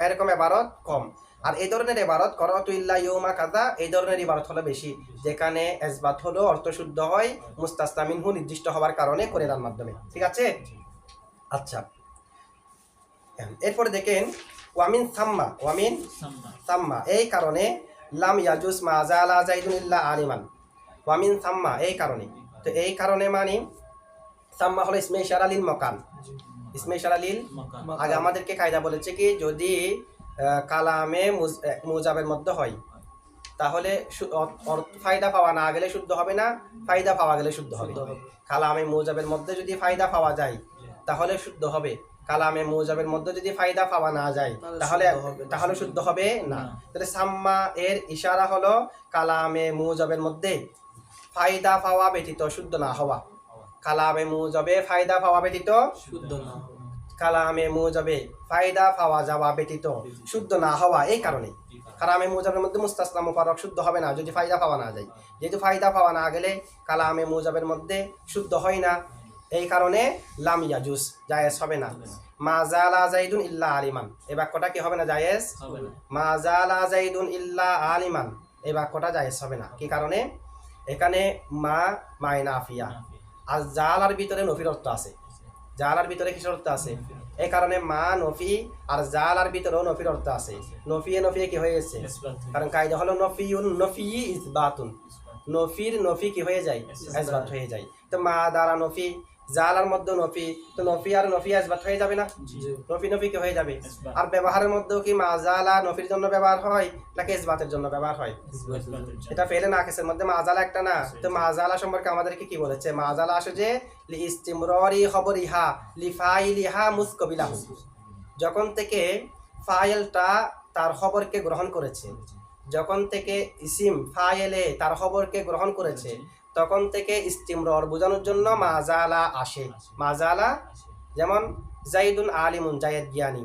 এরকম ইবারত কম। আর এই ধরনের ইবারত করাতু ইল্লা ইয়াউমা কাযা, এই ধরনের ইবারত হলো বেশি, যেখানে ইসবাত হলো অর্থ শুদ্ধ হয় মুস্তাসনা মিনহু নির্দিষ্ট হওয়ার কারণে করিনার মাধ্যমে, ঠিক আছে? আচ্ছা, এরপরে দেখেন ওয়ামিন সাম্মা, এই কারণে লাম ইয়াজুস মা জালা জাইদুন ইল্লা আলিমান, ওয়ামিন সাম্মা এই কারণে। তো এই কারণে মানে সাম্মা হলো ইসমে ইশারা লিল মাকান, ইসমে ইশারা লিল। আগে আমাদেরকে কায়দা বলেছে কি যদি কালামে মুজাবের মধ্যে হয়, তাহলে ফায়দা পাওয়া না গেলে শুদ্ধ হবে না, ফায়দা পাওয়া গেলে শুদ্ধ হবে। কালামে মুজাবের মধ্যে যদি ফায়দা পাওয়া যায় তাহলে শুদ্ধ হবে, কালামে মুজাবের মধ্যে যদি ফায়দা পাওয়া না যায় তাহলে শুদ্ধ হবে না। তাহলে সাম্মা এর ইশারা হলো কালামে মুজাবের মধ্যে ফায়দা পাওয়া ব্যতীত শুদ্ধ না হওয়া, কালামে মুজাবে ফায়দা পাওয়া ব্যতীত শুদ্ধ না, কালামে মুজাবে ফায়দা পাওয়া যাওয়া ব্যতীত শুদ্ধ না হওয়া। এই কারণে কালামে মুজাবের মধ্যে মুস্তাসনা মুফাররক শুদ্ধ হবে না যদি ফায়দা পাওয়া না যায়, যেহেতু ফায়দা পাওয়া না গেলে কালামে মুজাবের মধ্যে শুদ্ধ হয় না, এই কারণে লাম ইয়াজুস জায়েজ হবে না। মা জালা জাইদুন ইল্লা আলিমান, এই বাক্যটা কি হবে না? জায়েজ হবে না। মা জালা জাইদুন ইল্লা আলিমান, এই বাক্যটা জায়েজ হবে না। কি কারণে? এখানে মা মায় নাফিয়া, আর জালার ভিতরে নফির অর্থ আছে, জালার ভিতরে কিসের অর্থ আছে? এই কারণে মা নফি আর জালার ভিতরেও নফির অর্থ আছে, নফিয়ে কি হয়ে গেছে? কারণ কায়দা হলো নফি ইসবাতুন, নফির নফি কি হয়ে যায়? ইসবাত হয়ে যায়। তো মা দ্বারা নফি, জালার মধ্যে নফি, তো নফি আর নফি ইসবাত হয়ে যাবে না? নফি কি হয়ে যাবে? আর ব্যবহারের মধ্যেও কি মা জালা নফির জন্য ব্যবহার হয় নাকি ইসবাতের জন্য ব্যবহার হয়? এটা ফেলে না কেসের মধ্যে মা জালা একটা না। তো মা জালা সম্পর্কে আমাদেরকে কি বলেছে? মা জালা আসে যে লি ইস্তিমরারি খবরিহা লি ফাইলিহা মুসকবিলাহু, যখন থেকে ফাইলটা তার খবরকে গ্রহণ করেছে, যখন থেকে ইসিম ফাইলে তার খবরকে গ্রহণ করেছে, তখন থেকে ইস্তিমরর বোঝানোর জন্য মাজালা আসে। মাজালা যেমন জাইদুন আলিমুন, জায়েদ জ্ঞানী।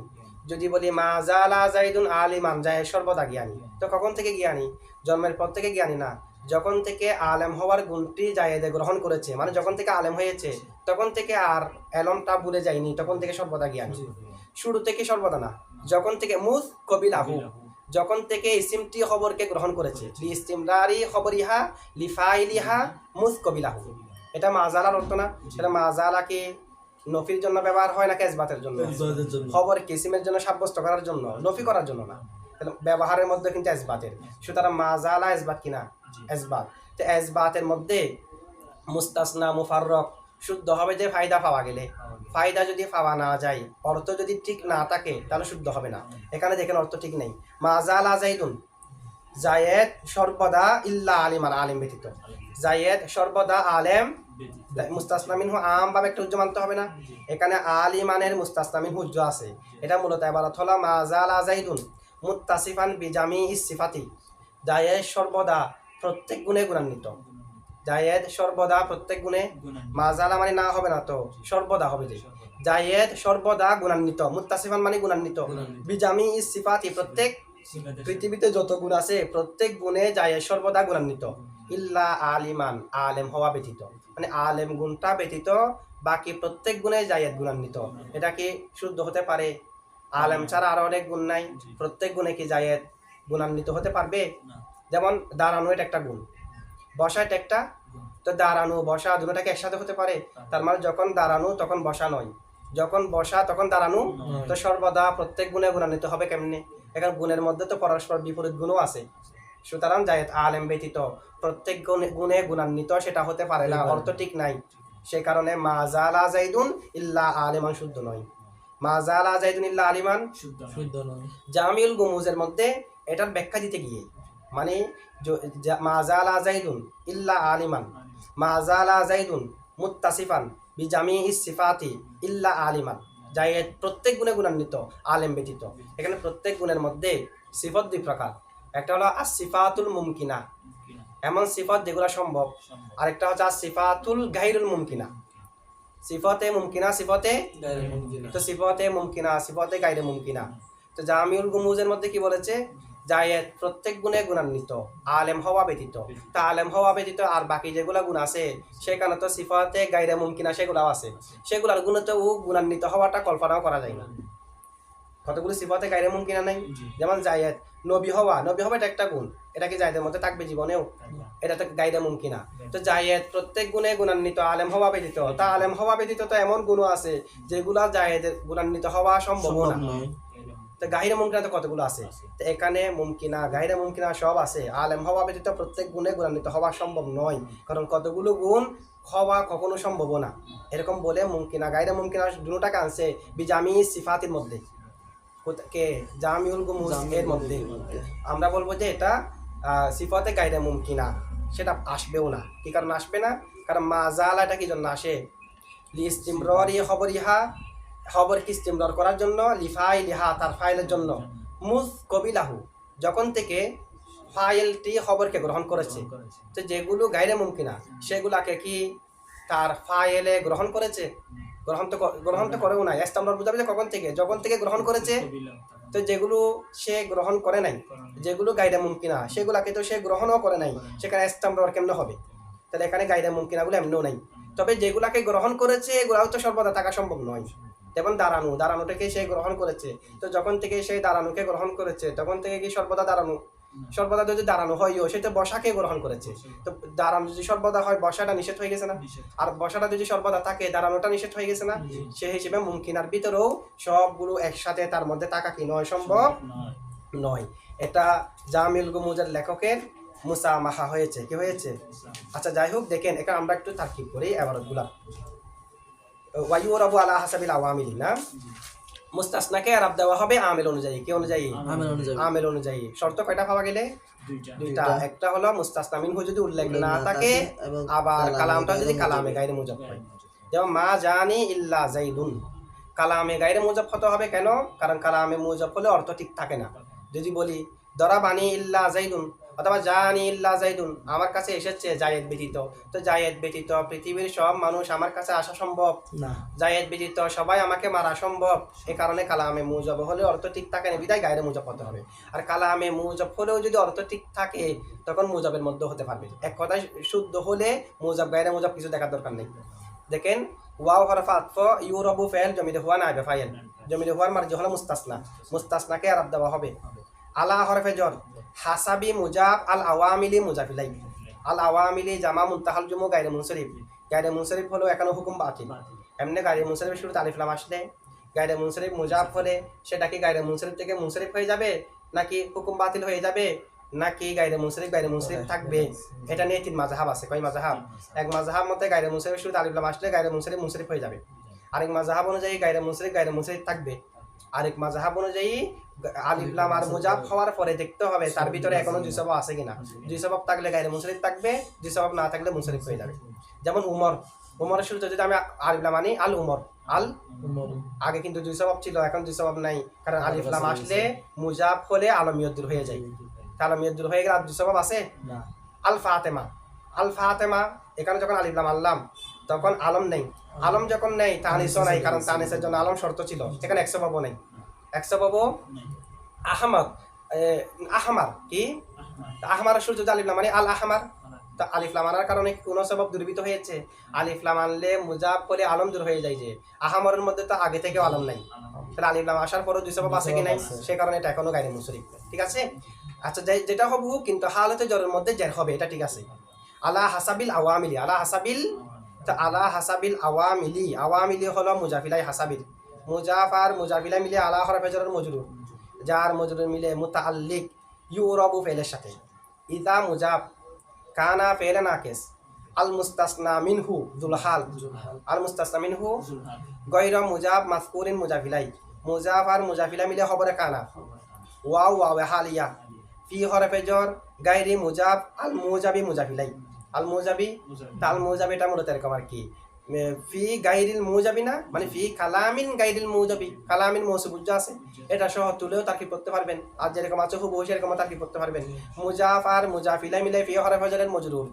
যদি বলি মাজালা জাইদুন আলিমান, জায়েদ সর্বদা জ্ঞানী, তো কখন থেকে জ্ঞানী? জন্মের পর থেকে জ্ঞানী না, যখন থেকে আলেম হওয়ার গুণটি জায়েদে গ্রহণ করেছে, মানে যখন থেকে আলেম হয়েছে তখন থেকে আর এলমটা ভুলে যায়নি, তখন থেকে সর্বদা জ্ঞানী। শুরু থেকে সর্বদা না, যখন থেকে মুস কবিলাহু, যখন থেকে ইসিমটি খবরকে গ্রহণ করেছে, লি ইস্তিমরারি খবরিহা লি ফাইলিহা মুসকবিলাহু, এটা মাজালার অর্থ না। এটা মাজালা কি নফির জন্য ব্যবহার হয় নাকি ইসবাতের জন্য? খবর কিসিমের জন্য সাব্যস্ত করার জন্য, নফি করার জন্য না। তাহলে ব্যবহারের মধ্যে কিন্তু ইসবাতের, সুতরাং মাজালা ইসবাত কিনা? ইসবাত। তো ইসবাতের মধ্যে মুস্তাসনা মুফাররক শুদ্ধ হবে যে ফায়দা পাওয়া গেলে, ফায়দা যদি পাওয়া না যায়, অর্থ যদি ঠিক না থাকে তাহলে শুদ্ধ হবে না। এখানে দেখেন অর্থ ঠিক নেই, মাজালা জাইদুন, জায়েদ সর্বদা ইল্লা আলিমান, আলিম ব্যতীত, জায়েদ সর্বদা আলেম, মুস্তাসনা মিনহু আম ভাবে একটা উজ্জ মানতে হবে না, এখানে আলিমানের মুস্তাসনা মিনহু উজ্জ আছে। এটা মূলত ইবারত হলো মাজালা জাইদুন মুত্তাসিফান বিজামি ইসিফাতি, জায়েদ সর্বদা প্রত্যেক গুণে গুণান্বিত, জায়েদ সর্বদা প্রত্যেক গুণে, মাজালা মানে না হবে না তো সর্বদা হবে যে, জায়েদ সর্বদা গুণান্বিত, মুত্তাসিফান মানে গুণান্বিত, বিজামি সিফাতি প্রত্যেক পৃথিবীতে যত গুণ আছে প্রত্যেক গুণে জায়েদ সর্বদা গুণান্বিত, ইল্লা আলিমান আলেম হওয়া ব্যতীত, মানে আলেম গুণটা ব্যতীত বাকি প্রত্যেক গুণে জায়েদ গুণান্বিত। এটা কি শুদ্ধ হতে পারে? আলেম ছাড়া আরো অনেক গুণ নাই, প্রত্যেক গুণে কি জায়েদ গুণান্বিত হতে পারবে? যেমন দাঁড়ানো এটা একটা গুণ, বসা এটা একটা, তো দাঁড়ানো বসা দুটোটাকে একসাথে হতে পারে? তার মানে যখন দাঁড়ানো তখন বসা নয়, যখন বসা তখন দাঁড়ানো, তো সর্বদা প্রত্যেক গুণে গুণান্বিত হবে কেমনে? এখন গুণের মধ্যে তো পরস্পর বিপরীত গুণও আছে, সুতরাং জায়েদ আলেম ব্যতীত প্রত্যেক গুণে গুণান্বিত সেটা হতে পারে না, অর্থ ঠিক নাই। সে কারণে মাজালা জাইদুন ইল্লা আলিমান শুদ্ধ নয়, মাজালা জাইদুন ইল্লা আলিমান শুদ্ধ নয়। জামিউল গুমুজের মধ্যে এটার ব্যাখ্যা দিতে গিয়ে মানে মাজালা জাইদুন ইল্লা আলিমান, মাজালা জাইদুন মুত্তাসিফান বিজামি সিফাতি ইল্লা আলিমান, জায়েদ প্রত্যেক গুণে গুণান্বিত আলেম ব্যতীত। এখানে প্রত্যেক গুণের মধ্যে সিফত দুই প্রকার, একটা হলো আসিফাতুল মুমকিনা, এমন সিফত যেগুলো সম্ভব, আরেকটা হচ্ছে আসিফাতুল গায়রুল মুমকিনা, সিফতে মুমকিনা সিফতে, তো সিফতে মুমকিনা সিফতে গায়রে মুমকিনা। তো জামিউল গুমুজের মধ্যে কি বলেছে? জায়েদ প্রত্যেক গুণে গুণান্বিত আলেম হওয়া ব্যতীত, তা আলেম হওয়া ব্যতীত আর বাকি যেগুলা গুণ আছে সেখানে তো সিফতে গায়রে মুমকিনা সেগুলাও আছে, সেগুলার গুণে তো গুণান্বিত হওয়াটা কল্পনাও করা যায় না। কতগুলো সিফতে গায়রে মুমকিনা নাই? যেমন জায়েদ নবী হওয়া, নবী হওয়া এটা একটা গুণ, এটা কি জায়েদের মধ্যে থাকবে জীবনেও? এটা তো গায়রে মুমকিনা। তো জায়েদ প্রত্যেক গুণে গুণান্বিত আলেম হওয়া ব্যতীত, তা আলেম হওয়া ব্যতীত তো এমন গুণ আছে যেগুলা জায়েদের গুণান্বিত হওয়া সম্ভব না। তো গায়রে মুমকিনা তো কতগুলো আছে, তো এখানে মুমকিনা গায়রে মুমকিনা সব আছে, আলেম হওয়া ব্যতীত প্রত্যেক গুণে গুণান্বিত হওয়া সম্ভব নয়, কারণ কতগুলো গুণ হওয়া কখনো সম্ভব না। এরকম বলে মুমকিনা গায়রে মুমকিনা দুটোটাকে আনছে বিজামি সিফাতের মধ্যে, কে জামিউল গুমুজ এর মধ্যে। আমরা বলবো যে এটা সিফতে গায়রে মুমকিনা, সেটা আসবেও না। কি কারণ আসবে না? কারণ মাজালা এটা কি জন্য আসে? লিস্তিমরারি খবরিহা, খবরকে ইস্তিমরার করার জন্য, লিফাইলিহা তার ফাইলের জন্য, মুজ কবিলাহু যখন থেকে ফাইলটি খবরকে গ্রহণ করেছে। তো যেগুলো গায়রে মুমকিনা সেগুলাকে কি তার ফাইলে গ্রহণ করেছে? গ্রহণ তো করেও নাই। ইস্তিমরার বুঝাবে যে কখন থেকে, যখন থেকে গ্রহণ করেছে। তো যেগুলো সে গ্রহণ করে নাই, যেগুলো গায়রে মুমকিনা সেগুলাকে তো সে গ্রহণও করে নাই, সেখানে ইস্তিমরার কেমনে হবে? তাহলে এখানে গায়রে মুমকিনাগুলো এমনিও নাই। তবে যেগুলাকে গ্রহণ করেছে এগুলাও তো সর্বদা থাকা সম্ভব নয়। যেমন দাঁড়ানোটাকে সে গ্রহণ করেছে, তো যখন থেকে সে দাঁড়ানোকে গ্রহণ করেছে তখন থেকে কি সর্বদা দাঁড়ানো? সর্বদা যদি দাঁড়ানো হয়ও সে তো বসাকে গ্রহণ করেছে, তো দাঁড়ানো যদি সর্বদা হয় বসাটা নিষেধ হয়ে গেছে না? আর বসাটা যদি সর্বদা থাকে দাঁড়ানোটা নিষেধ হয়ে গেছে না? সেই হিসেবে মুমকিনার ভিতরেও সবগুলো একসাথে তার মধ্যে থাকা কি নয়? সম্ভব নয়। এটা জামিউল গুমুজের লেখকের মুসামাহা হয়েছে, কি হয়েছে? আচ্ছা যাই হোক, দেখেন এখানে আমরা একটু তারকিব করি এবারতগুলা। ওয়ায়ুরাবু আলা হাসাবিল আওয়ামিলি না, মুস্তাসনাকে আরব দেওয়া হবে আমেল অনুযায়ী। কি অনুযায়ী? আমেল অনুযায়ী। শর্ত কয়টা পাওয়া গেলে? দুইটা। একটা হলো মুস্তাসনা মিনহু যদি উল্লেখ না থাকে, আবার কালামটা যদি কালামে গায়রে মুজাফ হয়। যেমন মা জানি ইল্লা জাইদুন, কালামে গায়রে মুজাফ হতে হবে। কেন? কারণ কালামে মুজাফ হলে অর্থ ঠিক থাকে না। যদি বলি দরাবানি ইল্লা জাইদুন অথবা জানি ইল্লা জাইদুন, আমার কাছে এসেছে জায়েদ ব্যতীত, তো জায়েদ ব্যতীত পৃথিবীর সব মানুষ আমার কাছে আসা সম্ভব না, জায়েদ ব্যতীত সবাই আমাকে মারা সম্ভব। এ কারণে কালামে মুজাফ হলে অর্থ ঠিক থাকে না, বিদায় গায়রে মুজাফ হতে হবে। আর কালামে মুজাফ হলেও যদি অর্থ ঠিক থাকে তখন মুজাফের মধ্যে হতে পারবে। এক কথায় শুদ্ধ হলে মুজাফ গায়রে মুজাফ কিছু দেখার দরকার নেই। দেখেন ওয়াও হরফ আতফ, ইউরাবু ফাইল, জমিরে হুয়া নাইবে ফাইল, জমিরে হুয়ার মারজি হলো মুস্তাসনা, মুস্তাসনাকে আরব দেওয়া হবে। আলা হরফে জর, হাসাবি মুজাফ, আল আওয়ামিলি মুজাফ ইলাইহি, আল আওয়ামিলি জামা মুনতাহাল জুমু গায়রে মুনসরিফ, গায়রে মুনসরিফ হলো এখানে হুকুম বাতিল। এমনি গায়রে মুনসরিফের শুরুতে আলিফ লাম আসলে গায়রে মুনসরিফ মুজাফ হলে সেটা কি গায়রে মুনসরিফ থেকে মুনসরিফ হয়ে যাবে, নাকি হুকুম বাতিল হয়ে যাবে, নাকি গায়রে মুনসরিফ থাকবে? এটা নিয়ে তিন মাযহাব আছে। কয় মাযহাব? এক মাযহাব মতে গায়রে মুনসরিফের শুরুতে আলিফ লাম আসলে গায়রে মুনসরিফ হয়ে যাবে। আরেক মাযহাব অনুযায়ী গায়রে মুনসরিফ থাকবে। আরেক মাযহাব অনুযায়ী আলিফ লাম আর মুজাফ হওয়ার পরে দেখতে হবে তার ভিতরে এখনো দুই সবাব আছে কিনা। দুই সবাব থাকলে গায়রে মুনসরিফ থাকবে, দুই সবাব না থাকলে মুনসরিফ হয়ে যাবে। যেমন উমরের শুরুতে যদি আমি আলিফ লাম আনি আল উমর, আল আগে কিন্তু দুই সবাব ছিল, এখন দুই সবাব নাই, কারণ আলিফ লাম আসলে মুজাফ হলে আলমিয়ত দূর হয়ে যায়। আলমিয়ত দূর হয়ে গেলে আর দুই সবাব আছে? আল ফাতেমা, আল ফাতেমা, এখানে যখন আলিফ লাম আনলাম তখন আলম নেই, আলম যখন নেই তানিসও নাই, কারণ তানিসের জন্য আলম শর্ত ছিল, এখানে 100 পাবো নেই, 100 পাবো। আহমদ, আহমার কি আহমার সূর্য আলিফ লাম মানে আল আহমার, তো আলিফ লাম আনার কারণে কোন সবব দুর্বৃত হয়েছে, আলিফ লাম আনলে মুজাব করে আলম দূর হয়ে যায়, যে আহমারের মধ্যে তো আগে থেকে আলম নাই, তাহলে আলিফ লাম আসার পরও 2 সবব আছে কি নাই, সে কারণে এটা এখনো গায়রে মুনসরিফ, ঠিক আছে। আচ্ছা যেটা হবু কিন্তু হালতে জরের মধ্যে জের হবে, এটা ঠিক আছে। আলা হাসাবিল আওয়ামিলি, আলা হাসাবিল, তো আলা হাসাবিল আওয়ামিলি, আওয়ামিলি হলো মুজাফিলাই হাসাবিল, মুজাফ আর মুজাফিলা মিলে আলা হরফে জরের মজরুর, যার মজরুর মিলে মুতাআল্লিক ইউরাবু ফেলের সাথে, ইদা মুজাব কানা ফেলে নাকিস, আল মুস্তাসনা মিনহু যুলহাল, আল মুস্তাসনা মিনহু গয়রা মুজাব মাযকুরিন মুজাফিলাই, মুজাফ আর মুজাফিলা মিলে খবরে কানা, ওয়াও ওয়াও হালিয়া, ফি হরফে জর গায়রি মুজাব আল মুজাবি মুজাফিলাই, আল মুজাবি, তাল মুজাবি এটা মূলত এরকম আর কি, ফি গাইরিল মুজাবি না, মানে ফি কালামিন গাইরিল মুজাবি, কালামিন মৌসুফ আছে, এটা সহ তুলেও তারকিব করতে পারবেন, আর যেরকম আছে হুবহু সেরকম তারকিব করতে পারবেন। মুজাফ আর মুজাফিলা মিলে ফি হরফে জরের মজরুর,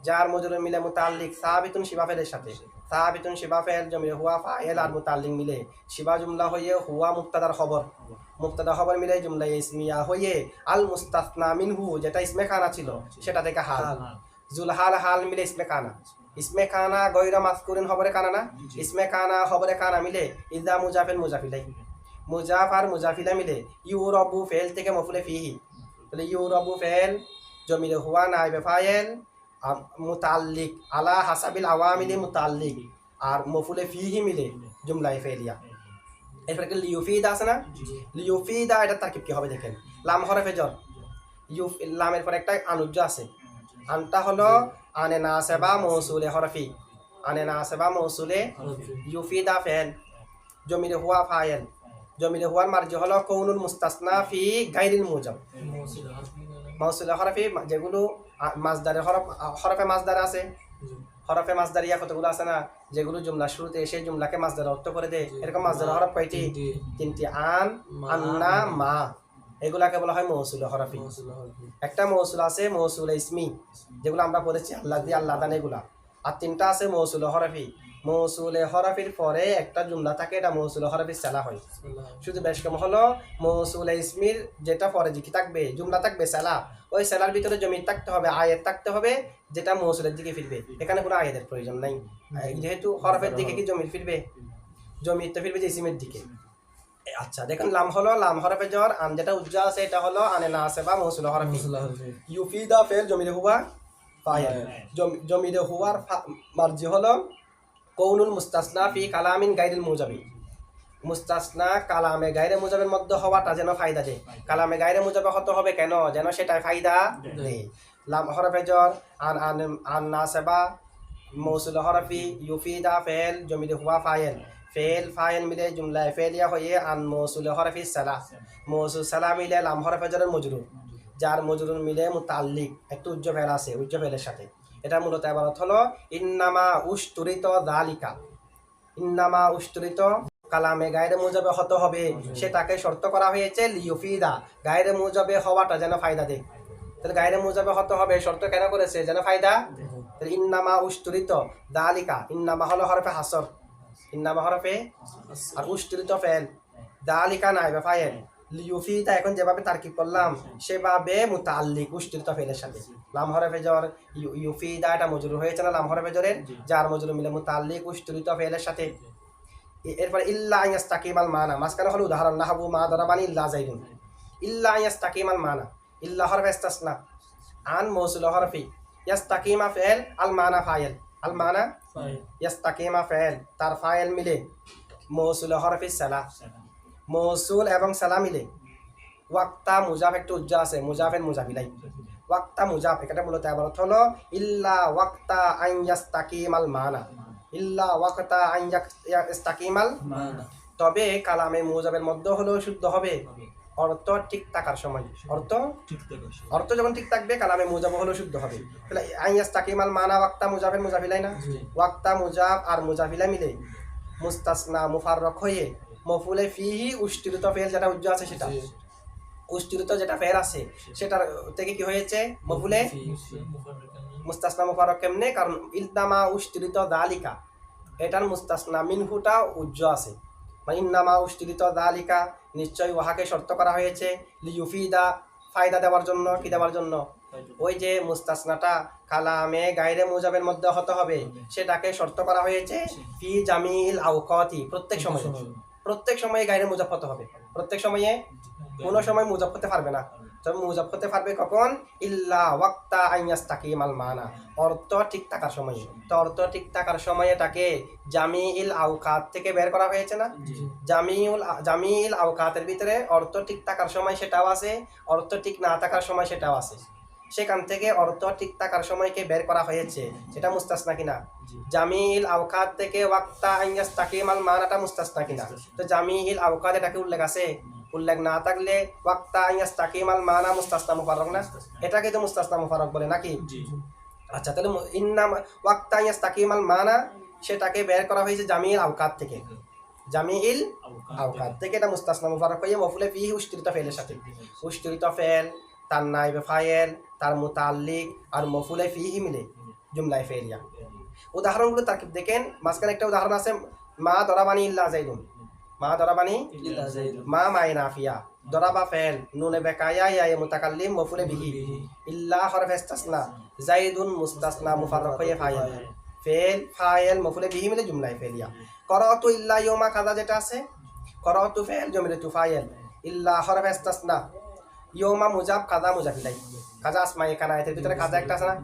যার মজরুর মিলে মুতাল্লিক সাবিতুন শিবা ফেলের সাথে, সাবিতুন শিবা ফেল জমি হুয়া ফাইল আর মুতাল্লিক মিলে শিবা জুমলা হয়ে হুয়া মুক্তাদার খবর, মুক্তাদা খবর মিলে জুমলা ইসমিয়া হয়ে আল মুস্তাসনা মিনহু যেটা ইসমে খানা ছিল সেটা থেকে হাল, জুলহাল হাল মিলে ইসমে কানা, ইসমে কানা গয়রা মাযকুরিন খবরে কানা না, ইসমে কানা খবরে কানা মিলে ইদা মুজাফিল মুজাফিলাই, মুজাফ আর মুজাফিলা মিলে ইউরাবু ফেল থেকে মফুলে ফিহি, তাহলে ইউরাবু ফেল জমিলে হুয়া নাইবে ফাইল মুতাল্লিক আলা হাসাবিল আওয়ামিলি মুতাল্লিক, আর মফুলে ফিহি মিলে জুমলাই ফেলিয়া। এরপরে কি লিউফিদা আছে না, লিউফিদা এটা তারকিব কি হবে দেখেন, লাম হরফে জর, লামের পর একটা আনুজ্জ আছে, আনটা হলো আনে নাসেবা মৌসুলে হরফি, আনে নাসেবা মৌসুলে, ইউফিদা ফেল জমিরে হুয়া ফাইল, জমিরে হুয়ার মার্জি হলো কৌনুল মুস্তাসনা ফি গাইরিল মুজাব, মৌসুলে হরফি যেগুলো মাজদারে হরফে মাজদার আছে, হরফে মাজদারিয়া কতগুলো আছে না, যেগুলো জুমলা শুরুতে এসে জুমলাকে মাজদার অর্থ করে দেয়, এরকম মাজদার হরফ কয়টি, 3টি, আন, আন্না, মা, এগুলাকে বলা হয় মৌসুলে হরফি। একটা মৌসুল আছে মৌসুলে ইসমি, যেগুলো আমরা পড়েছি আল্লাহ দিয়ে আল্লাহ দান এগুলা, আর 3টা আছে মৌসুলে হরফি, মৌসুলে হরফির পরে একটা জুমলা থাকে, এটা মৌসুলে হরফির সালা হয়, শুধু বেশ কম হলো মৌসুলে ইসমির যেটা পরে কি থাকবে জুমলা থাকবে সালা, ওই সালার ভিতরে জমির থাকতে হবে, আয়াত থাকতে হবে, যেটা মৌসুলের দিকে ফিরবে, এখানে কোনো আয়াতের প্রয়োজন নাই, যেহেতু হরফের দিকে কি জমির ফিরবে, জমির তো ফিরবে যে ইসিমের দিকে। আচ্ছা দেখেন লাম হলো লাম হরফে জর, আন যেটা উজ্জা আছে এটা হলো আনে নাসেবা মৌসুল হরফি, ইউফিদা ফেল জমিরে হুয়া ফাইল, জমিরে হুয়ার মার্জি হলো কৌনুল মুস্তাসনা ফি কালামিন গাইরিল মুজাবি, মুস্তাসনা কালামে গায়রে মুজাবের মধ্যে হওয়াটা যেন ফায়দা দেয়, কালামে গায়রে মুজাবে হতে হবে কেন, যেন সেটা ফায়দা দেয়। লাম হরফে জর আন আন আন নাসেবা মৌসুল হরফি, ইউফিদা ফেল জমিরে হুয়া ফাইল, ফেল ফাইল মিলে জুমলায় ফেলিয়া হয়ে আন মৌসুল হরফি সালা, মৌসুল সালা মিলে লাম হরফে জরের মজরুর, যার মজরুর মিলে মুতাল্লিক একটু উজ্জ্ব ফেল আছে, উজ্জ্ব ফেলের সাথে, এটা মূলত ইবারত হলো ইন্নামা উশতুরিত যালিকা, ইন্নামা উশতুরিত কালামে গায়রে মুজাবে হতে হবে, সেটাকে শর্ত করা হয়েছে লিউফিদা, গায়রে মুজাবে হওয়াটা যেন ফায়দা দেয়, তাহলে গায়রে মুজাবে হতে হবে শর্ত কেন করেছে, যেন ফায়দা, তাহলে ইন্নামা উশতুরিত যালিকা, ইন্নামা হলো হরফে হাসর, ইন্নামা হরফে আর উশতুরিত ফেল, যালিকা নাইবে ফাইল, লিউফিদা এখন যেভাবে তারকিব করলাম সেভাবে মুতাল্লিক উশতুরিত ফেলের সাথে, লাম হরফে জর ইউফিদা এটা মজরুর হয়েছে না লাম হরফে জরের, যার মজরুর মিলে মুতাল্লিক উশতুরিত ফেলের সাথে। এরপরে ইল্লা ইয়াস্তাকিমাল মানা, মাঝখানে হলো উদাহরণ নাহাবু মা দারাবানি ইল্লা যাইদুন, ইল্লা ইয়াস্তাকিমাল মানা, ইল্লা হরফে ইস্তাসনা, আন মৌসুল হরফি, ইয়াস্তাকিমা ফেল আল মানা ফাইল, আল মানা ইয়াস্তাকিমা ফেল তার ফাইল মিলে মৌসুল হরফি সালা, মৌসুল এবং সালা মিলে ওয়াক্তা মুজাফ একটা উজ্জা আছে, মুজাফের মুজাফিলাই, ওয়াক্তা মুজাফ এখানে মূলত ইবারত হলো ইল্লা ওয়াক্তা আন ইয়াস্তাকিমাল মানা, ইল্লা ওয়াক্তা আন ইয়াস্তাকিমাল মানা, তবে কালামে মুজাবের মধ্যে হলো শুদ্ধ হবে অর্থ ঠিক থাকার সময়, অর্থ যখন ঠিক থাকবে কালামে মুজাব হলো শুদ্ধ হবে, তাহলে আন ইয়াস্তাকিমাল মানা ওয়াক্তা মুজাফের মুজাফিলাই না, ওয়াক্তা মুজাব আর মুজাফিলা মিলে মুস্তাসনা মুফাররক হয়ে মফুলে ফিহি উশতুরিত ফেল যেটা উজ্জা আছে সেটা, উশতুরিত যেটা ফেল আছে সেটার থেকে কি হয়েছে মফুলে মুস্তাসনা মুফাররক কেমনে? কারণ ইন্নামা উশতিরিত যালিকা, এটার মুস্তাসনা মিনহুটা উজ্জ আছে, মানে ইন্নামা উশতিরিত যালিকা, নিশ্চয়ই উহাকে শর্ত করা হয়েছে, লিয়ুফিদা, ফায়দা দেওয়ার জন্য। কি দেওয়ার জন্য? ওই যে মুস্তাসনাটা কালামে গায়রে মুজাবের মধ্যে হতে হবে, সেটাকে শর্ত করা হয়েছে ফি জামিল আওকাতি, প্রত্যেক সময়ে গায়রে মুজাব হতে হবে। প্রত্যেক সময়ে, কোনো সময় মুজাব হতে পারবে না। তবে মুজাব হতে পারবে কখন? ইল্লা ওয়াক্তা আইয়াস্তাকিমাল মানা, অর্থ ঠিক থাকার সময়ে। তো অর্থ ঠিক থাকার সময়ে তাকে জামিল আওকাত থেকে বের করা হয়েছে না? জামিল আওকাতের ভিতরে অর্থ ঠিক থাকার সময় সেটাও আছে, অর্থ ঠিক না থাকার সময় সেটাও আছে। সেখান থেকে অর্থ ঠিক থাকার সময়কে বের করা হয়েছে, সেটা মুস্তাসনা কিনা? জামিল আওকাত থেকে ওয়াক্তা আইয়াস্তাকিমাল মানাটা মুস্তাসনা কিনা? তো জামিল আওকাত এটাকে উল্লেখ আছে, উল্লেখ না থাকলে ওয়াক্তা ইয়াস্তাকিমাল মানা মুস্তাসনা মুফাররক না? এটাকে তো মুস্তাসনা মুফাররক বলে নাকি? আচ্ছা, তাহলে ইন্নাম ওয়াক্তা ইয়াস্তাকিমাল মানা, সেটাকে বের করা হয়েছে জামিল আওকাত থেকে। জামিল আওকাত থেকে এটা মুস্তাসনা মুফাররক হয়ে মফুলে ফিহি উশতিরিত ফেলের সাথে, উশতিরিত ফেল, তার নাইবে ফাইল, তার মুতাল্লিক আর মফুলে ফিহি মিলে জুমলায়ে ফেলিয়া। উদাহরণগুলো তারকিব দেখেন। মাঝখানে একটা উদাহরণ আছে, মা দরাবানি ইল্লা যাইদুন, মা দরাবানি মা মায়ে নাফিয়া, দরাবা ফেল, নুনে বেকায়া ইয়া মুতাকাল্লিম মফুলে বিহি, ইল্লা হরফ ইস্তিসনা, যাইদুন মুস্তাসনা মুফাররক হয়ে ফাইল, ফেল ফাইল মফুলে বিহি মিলে জুমলায়ে ফেলিয়া। করাতু ইল্লা ইয়াউমা কাযা যেটা আছে, করাতু ফেল জমিরাতু ফাইল, ইল্লা হরফ ইস্তিসনা, ইয়াউমা মুজাব, কাযা মুজাফ ইলাই। কাযা আসমায়ে কানায়াতের ভিতরে কাযা একটা আছে না?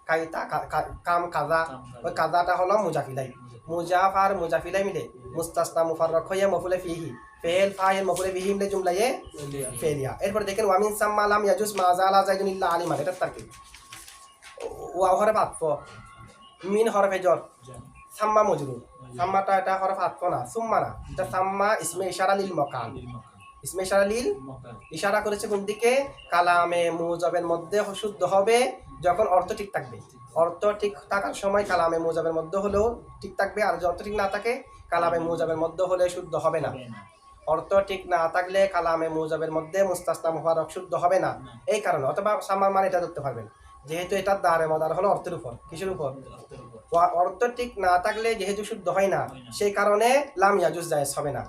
কাইতা কাম কাযা, ওই কাযাটা হলো মুজাফিলাই। মুজাফ আর মুজাফিলাই মিলে মুস্তাসনা মুফাররক হয়ে মফুলে ফিহি, ফেল ফাইল মফুলে বিহি মিলে জুমলায়ে ফেলিয়া। এরপর দেখেন ওয়ামিন সাম্মা লাম ইয়াজুজ মা জালা যাইদুন ইল্লা আলিমান, এটা তারকিব। ওয়া হরফ আতফ, মিন হরফে জর, সাম্মা মজরুর, সাম্মাটা এটা হরফ আতফ না, সুম্মা না, এটা সাম্মা ইসমে ইশারা লিল মাকান, ইসমে ইশারা লিল, ইশারা করেছে কোন দিকে? কালামে মুজাবের মধ্যে শুদ্ধ হবে যখন অর্থ ঠিক থাকবে। অর্থ ঠিক থাকার সময় কালামে মুজাবের মধ্যে হলেও ঠিক থাকবে, আর যদি অর্থ ঠিক না থাকে কালামে মুজাবের মধ্যে হলে শুদ্ধ হবে না। অর্থ ঠিক না থাকলে কালামে মুজাবের মধ্যে মুস্তাসনা মুফাররক শুদ্ধ হবে না। এই কারণে, অথবা সাম্মার মানে এটা ধরতে পারবেন, যেহেতু এটার দাঁড়ে মদার হলো অর্থের উপর। কিসের উপর? অর্থ ঠিক না থাকলে যেহেতু শুদ্ধ হয় না, সেই কারণে লাম ইয়াজুজ জায়েজ হবে না।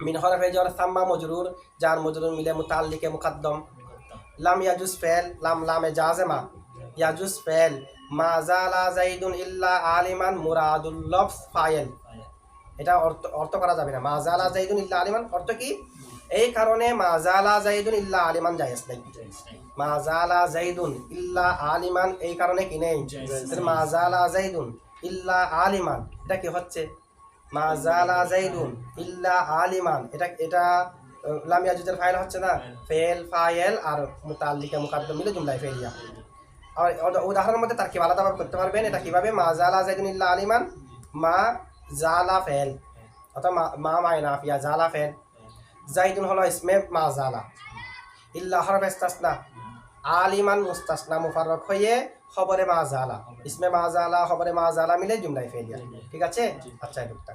মিন হরফে জর, সাম্মা মজরুর, জার মজরুর মিলে মুতাল্লিকে মুকাদ্দম, লাম ইয়াজুজ ফেল, লাম লামে জাজেমা, ইয়াজুজ ফেল, মা জালা যাইদুন ইল্লা আলিমান মুরাদুল লফজ ফাইল, এটা অর্থ করা যাবে না। মা জালা যাইদুন ইল্লা আলিমান অর্থ কি? এই কারণে মা জালা যাইদুন ইল্লা আলিমান জায়েজ নাই। মা জালা যাইদুন ইল্লা আলিমান এই কারণে কি নেই? মা জালা যাইদুন ইল্লা আলিমান, এটা কি হচ্ছে? মা জালা যাইদুন ইল্লা আলিমান, এটা লাম ইয়াজুজের ফাইল হচ্ছে না? ফেল ফাইল আর মুতাল্লিকা মুকাদ্দাম মিলে জুমলায়ে ফেলিয়া। আর উদাহরণের মধ্যে তারকিব আলাদাভাবে করতে পারবেন। এটা কিভাবে? মা জালা যাইদুন ইল্লা আলিমান, মা জালা ফেল, অর্থাৎ মা মায়ে নাফিয়া, জালা ফেল, যাইদুন হলো ইসমে মা জালা, ইল্লা হরফ ইস্তিসনা, আলিমান মুস্তাসনা মুফাররক হয়ে খবরে মা জালা, ইসমে মা জালা খবরে মা জালা মিলে জুমলায়ে ফেলিয়া। ঠিক আছে? আচ্ছা, এটা